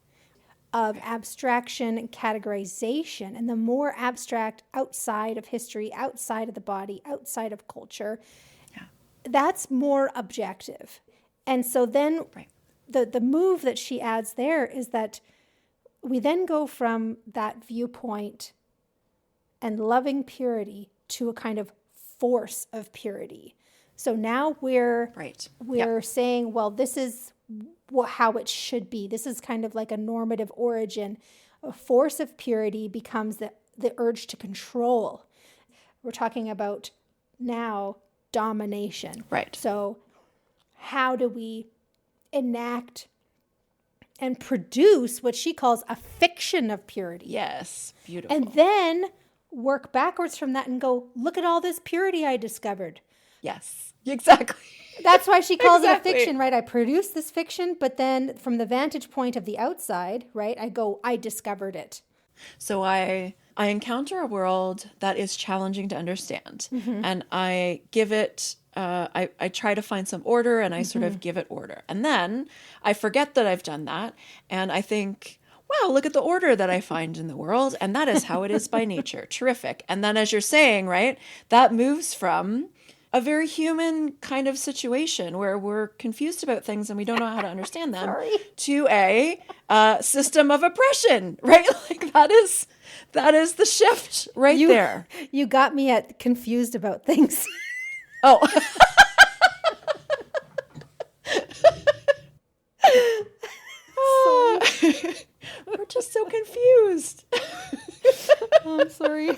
B: of abstraction and categorization. And the more abstract outside of history, outside of the body, outside of culture, that's more objective. And so then the move that she adds there is that we then go from that viewpoint and loving purity to a kind of force of purity. So now we're saying, well, this is how it should be. This is kind of like a normative origin. A force of purity becomes the urge to control. We're talking about now domination.
A: Right.
B: So how do we enact and produce what she calls a fiction of purity?
A: Yes, beautiful.
B: And then work backwards from that and go, look at all this purity I discovered.
A: Yes, exactly.
B: That's why she calls it a fiction, right? I produce this fiction, but then from the vantage point of the outside, right, I go, I discovered it.
A: So I encounter a world that is challenging to understand, and I give it, I try to find some order, and I sort of give it order. And then I forget that I've done that, and I think, wow, look at the order that I find in the world, and that is how it is by nature. Terrific. And then, as you're saying, right, that moves from a very human kind of situation where we're confused about things and we don't know how to understand them to a system of oppression, right? Like that is the shift right there.
B: You got me at confused about things.
A: Oh. We're just so confused.
B: Oh, I'm sorry.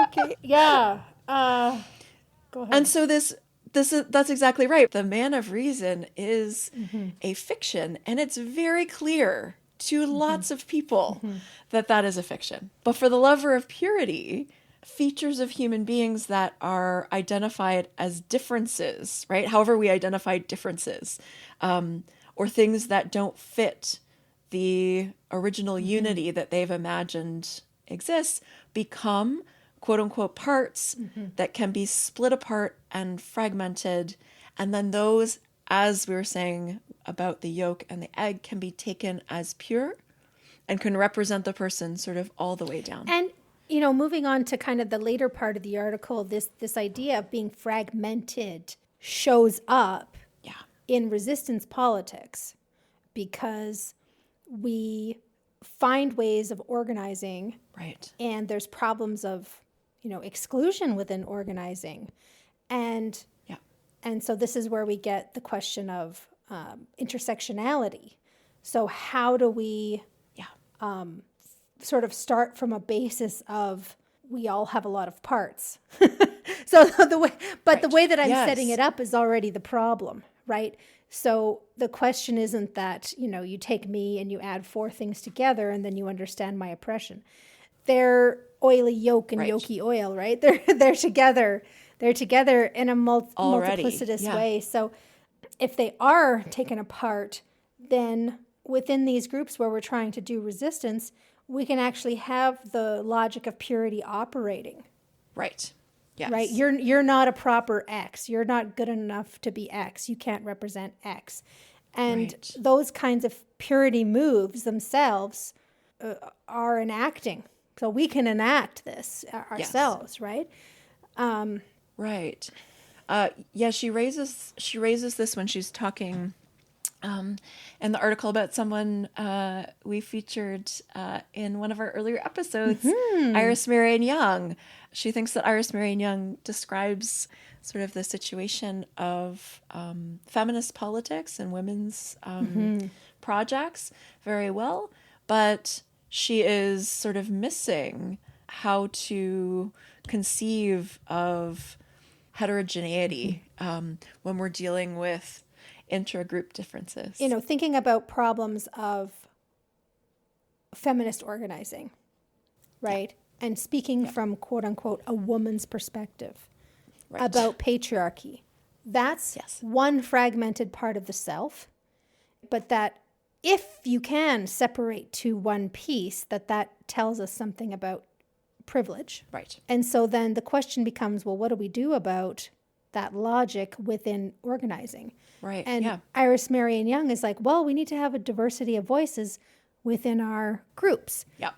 B: Okay. Yeah. Go ahead.
A: And so that's exactly right. The man of reason is a fiction, and it's very clear to lots of people that is a fiction. But for the lover of purity, features of human beings that are identified as differences, right? However we identify differences, or things that don't fit the original unity that they've imagined exists, become quote unquote parts that can be split apart and fragmented. And then those, as we were saying about the yolk and the egg, can be taken as pure and can represent the person sort of all the way down.
B: And, moving on to kind of the later part of the article, this idea of being fragmented shows up in resistance politics because we find ways of organizing.
A: Right.
B: And there's problems of exclusion within organizing. And so this is where we get the question of intersectionality. So how do we sort of start from a basis of we all have a lot of parts? So the way that I'm setting it up is already the problem, right? So the question isn't that, you take me and you add four things together and then you understand my oppression. They're oily yolk and yolky oil, right? They're together. They're together in a multiplicitous way. So if they are taken apart, then within these groups where we're trying to do resistance, we can actually have the logic of purity operating.
A: Right. Yes.
B: Right? You're not a proper X. You're not good enough to be X. You can't represent X. And those kinds of purity moves themselves are enacting. So we can enact this ourselves, right?
A: Right. She raises this when she's talking in the article about someone we featured in one of our earlier episodes, Iris Marion Young. She thinks that Iris Marion Young describes sort of the situation of feminist politics and women's projects very well, but she is sort of missing how to conceive of heterogeneity when we're dealing with intra-group differences.
B: Thinking about problems of feminist organizing, right? And speaking from, quote unquote, a woman's perspective about patriarchy. That's one fragmented part of the self, but that if you can separate to one piece, that tells us something about privilege.
A: Right.
B: And so then the question becomes, well, what do we do about that logic within organizing?
A: Right.
B: And Iris Marion Young is like, well, we need to have a diversity of voices within our groups.
A: Yeah.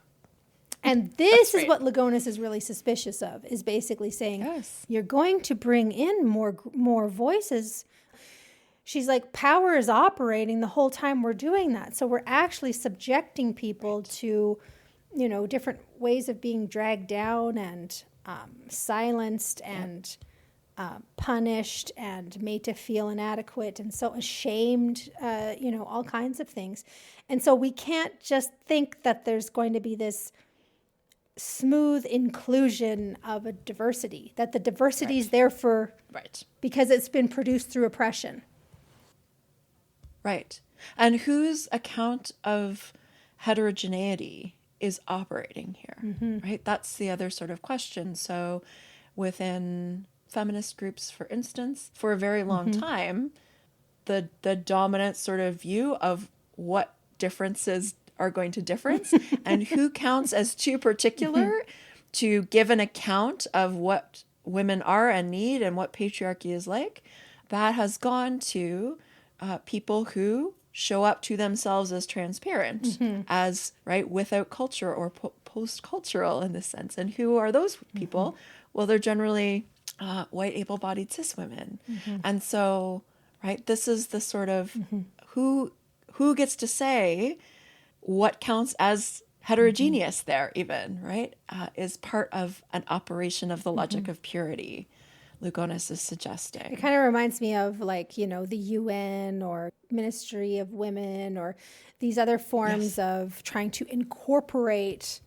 B: And this is what Lugones is really suspicious of, is basically saying, you're going to bring in more voices. She's like, power is operating the whole time we're doing that. So we're actually subjecting people to, different ways of being dragged down and silenced and punished and made to feel inadequate and so ashamed, all kinds of things. And so we can't just think that there's going to be this smooth inclusion of a diversity, that the diversity is there for because it's been produced through oppression.
A: Right. And whose account of heterogeneity is operating here, right? That's the other sort of question. So within feminist groups, for instance, for a very long time, the dominant sort of view of what differences are going to difference and who counts as too particular to give an account of what women are and need and what patriarchy is like, that has gone to people who show up to themselves as transparent, as right without culture or post-cultural in this sense. And who are those people? Well, they're generally white, able-bodied cis women. And so, right, this is the sort of who gets to say what counts as heterogeneous there even, right, is part of an operation of the logic of purity, Lugones is suggesting.
B: It kind of reminds me of like, you know, the UN or Ministry of Women or these other forms of trying to incorporate,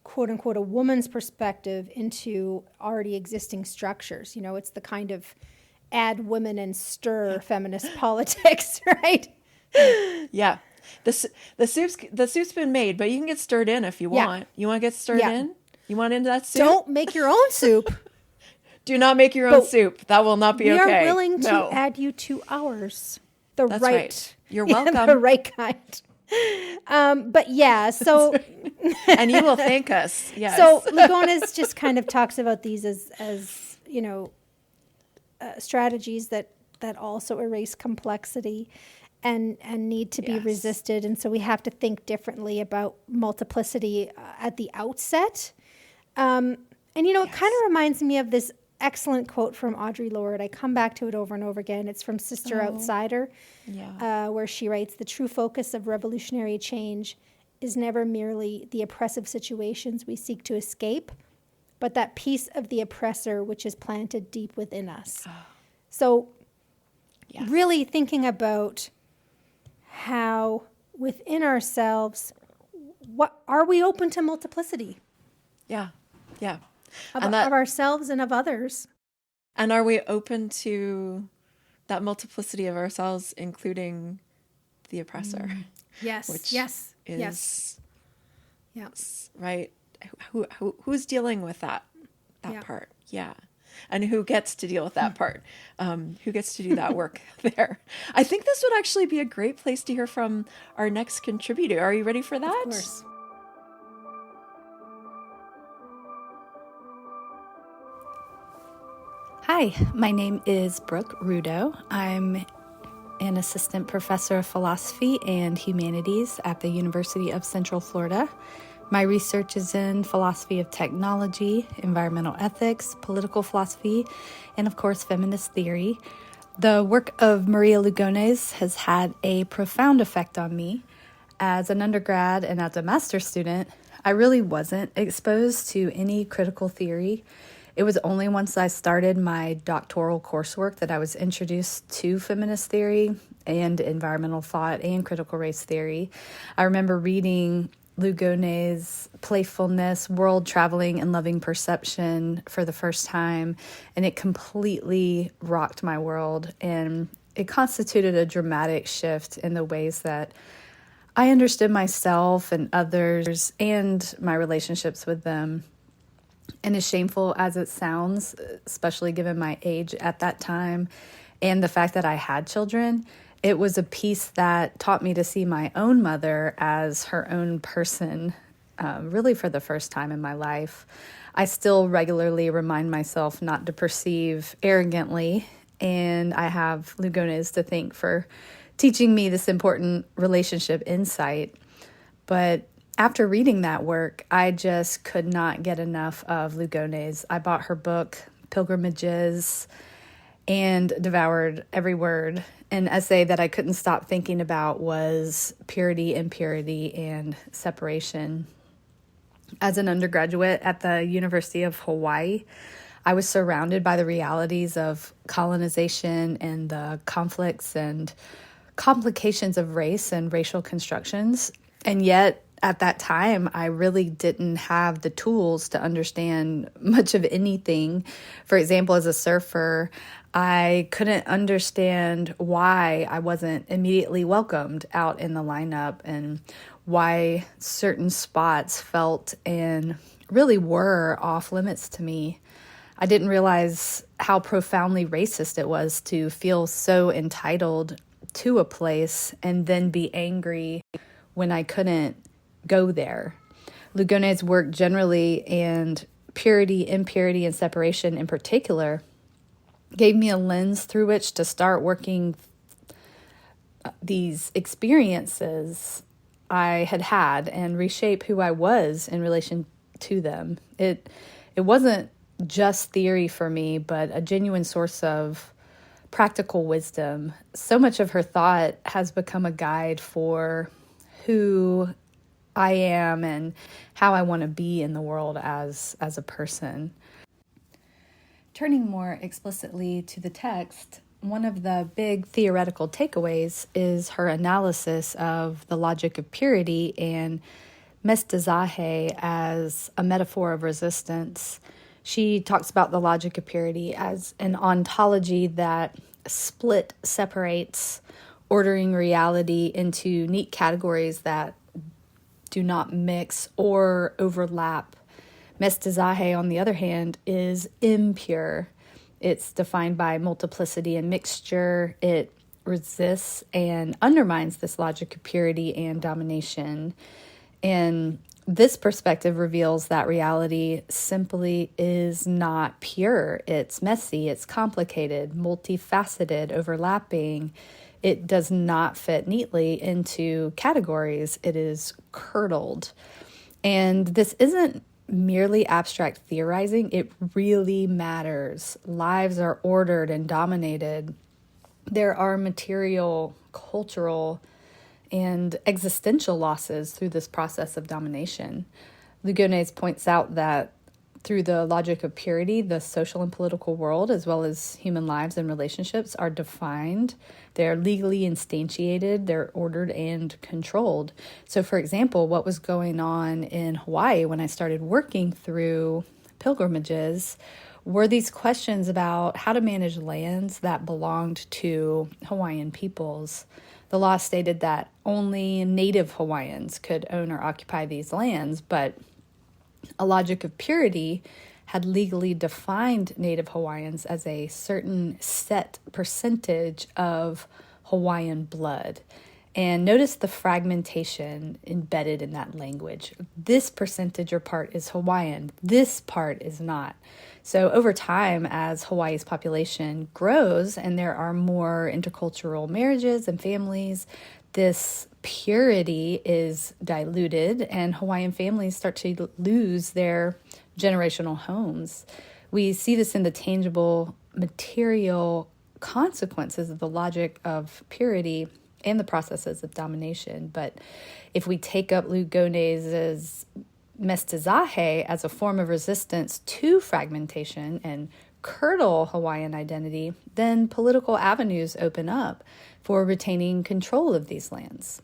B: quote unquote, a woman's perspective into already existing structures. You know, it's the kind of add women and stir feminist politics, right?
A: Yeah. The soup's been made, but you can get stirred in if you want. You want to get stirred in? You want into that soup?
B: Don't make your own soup.
A: Do not make your own soup. That will not be okay.
B: We are willing to add you to ours.
A: That's right. You're welcome.
B: The right kind. But yeah, so
A: and you will thank us. Yes.
B: So Lugones just kind of talks about these as you know, strategies that also erase complexity and need to be resisted. And so we have to think differently about multiplicity at the outset. And you know, it kind of reminds me of this excellent quote from Audre Lorde. I come back to it over and over again. It's from Sister Outsider, where she writes, "The true focus of revolutionary change is never merely the oppressive situations we seek to escape, but that piece of the oppressor which is planted deep within us." So really thinking about how within ourselves, what are we open to multiplicity?
A: Yeah.
B: Of ourselves and of others.
A: And are we open to that multiplicity of ourselves, including the oppressor?
B: Yes.
A: Which
B: Yes.
A: Right. Who's dealing with that part? Yeah. And who gets to deal with that part? Who gets to do that work there? I think this would actually be a great place to hear from our next contributor. Are you ready for that?
B: Of course.
E: Hi, my name is Brooke Rudow. I'm an assistant professor of philosophy and humanities at the University of Central Florida. My research is in philosophy of technology, environmental ethics, political philosophy, and of course, feminist theory. The work of María Lugones has had a profound effect on me. As an undergrad and as a master's student, I really wasn't exposed to any critical theory. It was only once I started my doctoral coursework that I was introduced to feminist theory and environmental thought and critical race theory. I remember reading Lugones' Playfulness, World Traveling and Loving Perception for the first time, and it completely rocked my world. And it constituted a dramatic shift in the ways that I understood myself and others and my relationships with them. And as shameful as it sounds, especially given my age at that time and the fact that I had children, it was a piece that taught me to see my own mother as her own person, really for the first time in my life. I still regularly remind myself not to perceive arrogantly, and I have Lugones to thank for teaching me this important relationship insight. But after reading that work, I just could not get enough of Lugones. I bought her book, Pilgrimages, and devoured every word. An essay that I couldn't stop thinking about was purity, impurity, and separation. As an undergraduate at the University of Hawaii, I was surrounded by the realities of colonization and the conflicts and complications of race and racial constructions. And yet, at that time, I really didn't have the tools to understand much of anything. For example, as a surfer, I couldn't understand why I wasn't immediately welcomed out in the lineup and why certain spots felt and really were off limits to me. I didn't realize how profoundly racist it was to feel so entitled to a place and then be angry when I couldn't go there. Lugones' work generally, and purity, impurity, and separation in particular, gave me a lens through which to start working these experiences I had had and reshape who I was in relation to them. It wasn't just theory for me, but a genuine source of practical wisdom. So much of her thought has become a guide for who I am and how I want to be in the world as a person. Turning more explicitly to the text, one of the big theoretical takeaways is her analysis of the logic of purity and mestizaje as a metaphor of resistance. She talks about the logic of purity as an ontology that separates ordering reality into neat categories that do not mix or overlap. Mestizaje, on the other hand, is impure. It's defined by multiplicity and mixture. It resists and undermines this logic of purity and domination. And this perspective reveals that reality simply is not pure. It's messy, it's complicated, multifaceted, overlapping. It does not fit neatly into categories. It is curdled. And this isn't merely abstract theorizing. It really matters. Lives are ordered and dominated. There are material, cultural, and existential losses through this process of domination. Lugones points out that through the logic of purity, the social and political world, as well as human lives and relationships, are defined. They're legally instantiated. They're ordered and controlled. So, for example, what was going on in Hawaii when I started working through pilgrimages were these questions about how to manage lands that belonged to Hawaiian peoples. The law stated that only native Hawaiians could own or occupy these lands, but a logic of purity had legally defined native Hawaiians as a certain set percentage of Hawaiian blood. And notice the fragmentation embedded in that language. This percentage or part is Hawaiian. This part is not. So over time, as Hawaii's population grows and there are more intercultural marriages and families, this purity is diluted and Hawaiian families start to lose their generational homes. We see this in the tangible material consequences of the logic of purity and the processes of domination. But if we take up Lugones' mestizaje as a form of resistance to fragmentation and curdle Hawaiian identity, then political avenues open up for retaining control of these lands.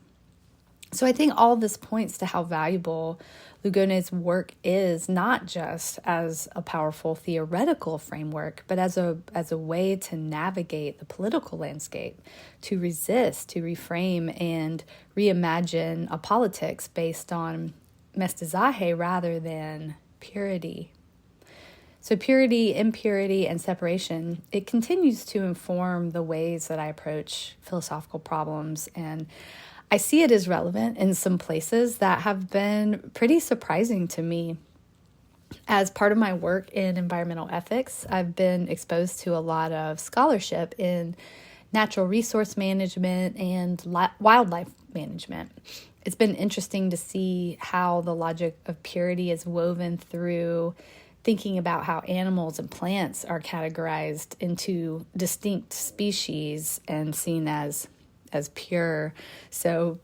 E: So I think all this points to how valuable Lugones' work is, not just as a powerful theoretical framework, but as a way to navigate the political landscape, to resist, to reframe, and reimagine a politics based on mestizaje rather than purity. So purity, impurity, and separation, it continues to inform the ways that I approach philosophical problems, and I see it as relevant in some places that have been pretty surprising to me. As part of my work in environmental ethics, I've been exposed to a lot of scholarship in natural resource management and wildlife management. It's been interesting to see how the logic of purity is woven through thinking about how animals and plants are categorized into distinct species and seen as pure. So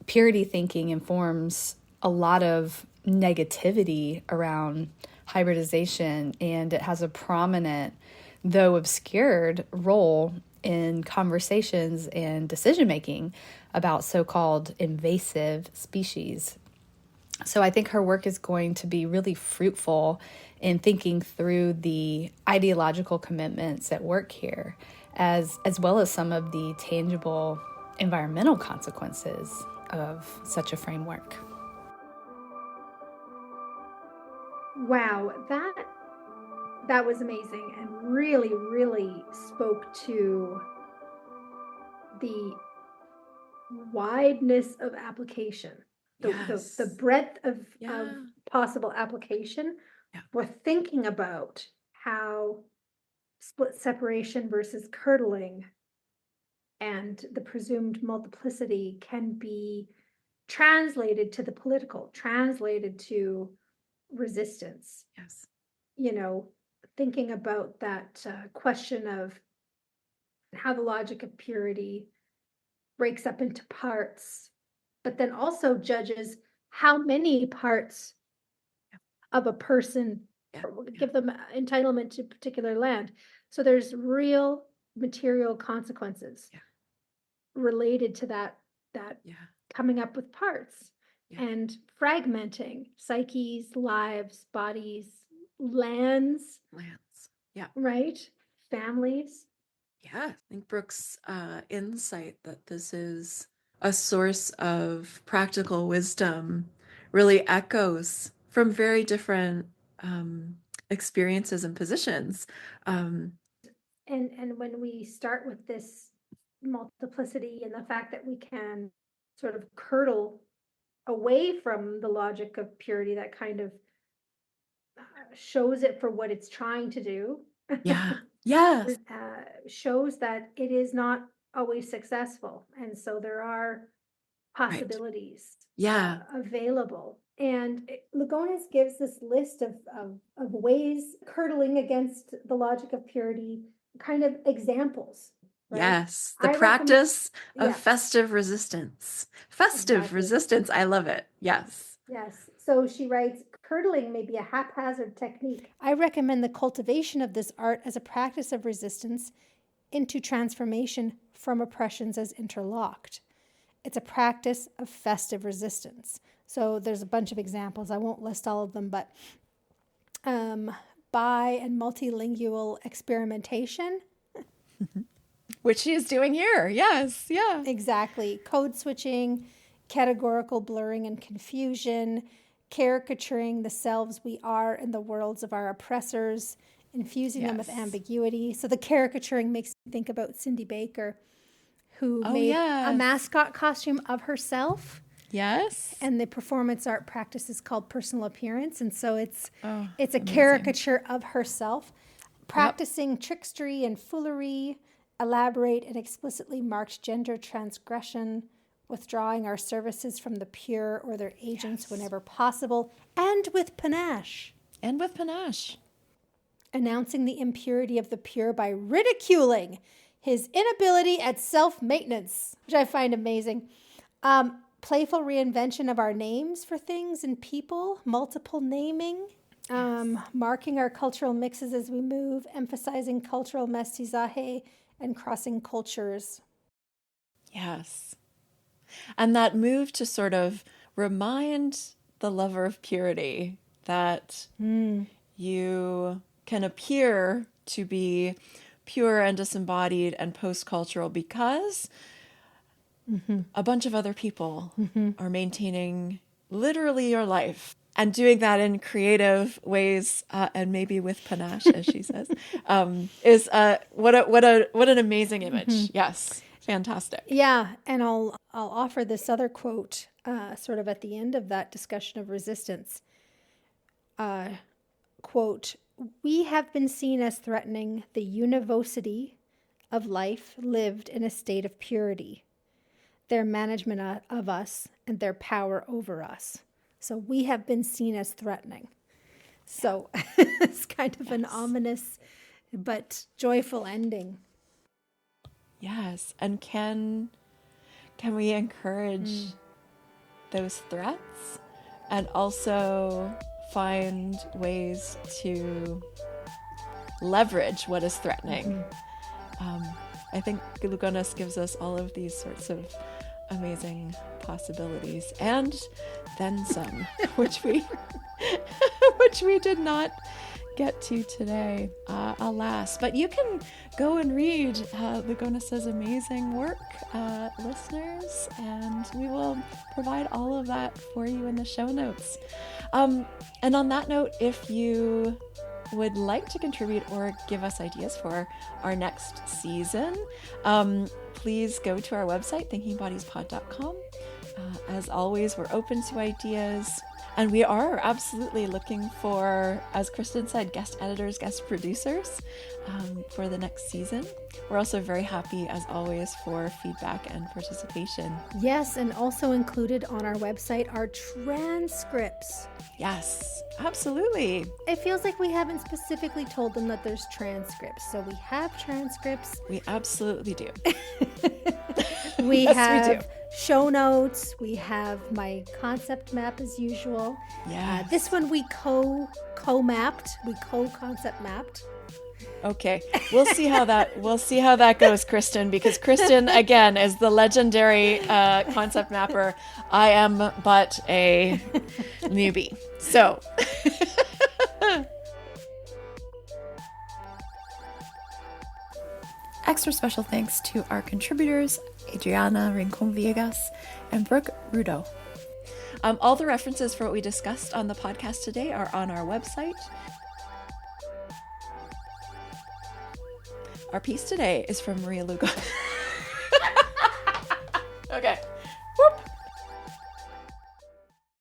E: purity thinking informs a lot of negativity around hybridization, and it has a prominent, though obscured, role in conversations and decision-making about so-called invasive species. So I think her work is going to be really fruitful in thinking through the ideological commitments at work here, as well as some of the tangible environmental consequences of such a framework.
B: Wow, that was amazing and really, really spoke to the wideness of application, the
A: Yes.
B: breadth of
A: Yeah.
B: possible application.
A: Yeah.
B: We're thinking about how split separation versus curdling and the presumed multiplicity can be translated to the political, translated to resistance.
A: Yes.
B: You know, thinking about that question of how the logic of purity breaks up into parts, but then also judges how many parts of a person
A: Yeah.
B: give them entitlement to particular land. So there's real material consequences
A: Yeah.
B: related to that
A: Yeah.
B: coming up with parts
A: Yeah.
B: and fragmenting psyches, lives, bodies, lands,
A: Lands. Yeah.
B: right? Families.
A: Yeah. I think Brooke's insight that this is a source of practical wisdom really echoes from very different experiences and positions.
B: And when we start with this multiplicity and the fact that we can sort of curdle away from the logic of purity that kind of shows it for what it's trying to do,
A: Yeah. Yes.
B: shows that it is not always successful. And so there are
A: Right.
B: possibilities
A: Yeah.
B: available. And Lugones gives this list of ways curdling against the logic of purity, kind of examples, right?
A: Yes. The
B: I recommend-
A: practice of
B: Yes.
A: festive resistance. Festive
B: Exactly.
A: resistance. I love it. Yes.
B: Yes. So she writes, curdling may be a haphazard technique.
D: I recommend the cultivation of this art as a practice of resistance into transformation from oppressions as interlocked. It's a practice of festive resistance. So there's a bunch of examples. I won't list all of them, but bi and multilingual experimentation.
E: Which she is doing here. Yes. Yeah.
D: Exactly. Code switching, categorical blurring and confusion, caricaturing the selves we are in the worlds of our oppressors, infusing them with
E: Yes.
D: ambiguity. So the caricaturing makes me think about Cindy Baker, who
E: Oh,
D: made a
E: yes.
D: mascot costume of herself.
E: Yes.
D: And the performance art practice is called personal appearance. And so it's a
E: amazing.
D: caricature of herself, practicing trickstery and foolery, elaborate and explicitly marked gender transgression, withdrawing our services from the pure or their agents whenever possible, and with panache.
E: And with panache.
D: Announcing the impurity of the pure by ridiculing his inability at self-maintenance, which I find amazing. Playful reinvention of our names for things and people, multiple naming, marking our cultural mixes as we move, emphasizing cultural mestizaje and crossing cultures.
E: Yes. And that move to sort of remind the lover of purity that you can appear to be pure and disembodied and post-cultural because a bunch of other people are maintaining literally your life and doing that in creative ways and maybe with panache, as she says, is what an amazing image. Yes, fantastic.
D: Yeah, and I'll offer this other quote sort of at the end of that discussion of resistance. Quote, "We have been seen as threatening the univocity of life lived in a state of purity, their management of us and their power over us." So we have been seen as threatening. So it's kind of an ominous but joyful ending.
E: Yes, and can we encourage those threats and also find ways to leverage what is threatening? I think Lugones gives us all of these sorts of amazing possibilities and then some, which we did not get to today, alas. But you can go and read Lugones' amazing work, listeners, and we will provide all of that for you in the show notes. And on that note, if you
A: would like to contribute or give us ideas for our next season, please go to our website, thinkingbodiespod.com. As always, we're open to ideas. And we are absolutely looking for, as Kristin said, guest editors, guest producers for the next season. We're also very happy, as always, for feedback and participation.
D: Yes, and also included on our website are transcripts.
A: Yes, absolutely.
D: It feels like we haven't specifically told them that there's transcripts. So we have transcripts.
A: We absolutely do.
D: We
A: Yes,
D: have
A: we do.
D: show notes. We have my concept map as usual.
A: Yes.
D: This one we co-mapped. We co-concept mapped.
A: Okay, we'll see how that goes, Kristin, because Kristin again is the legendary concept mapper. I am but a newbie. So extra special thanks to our contributors, Adriana, Rincón-Villegas, and Brooke, Rudow. All the references for what we discussed on the podcast today are on our website. Our piece today is from María Lugones. Okay.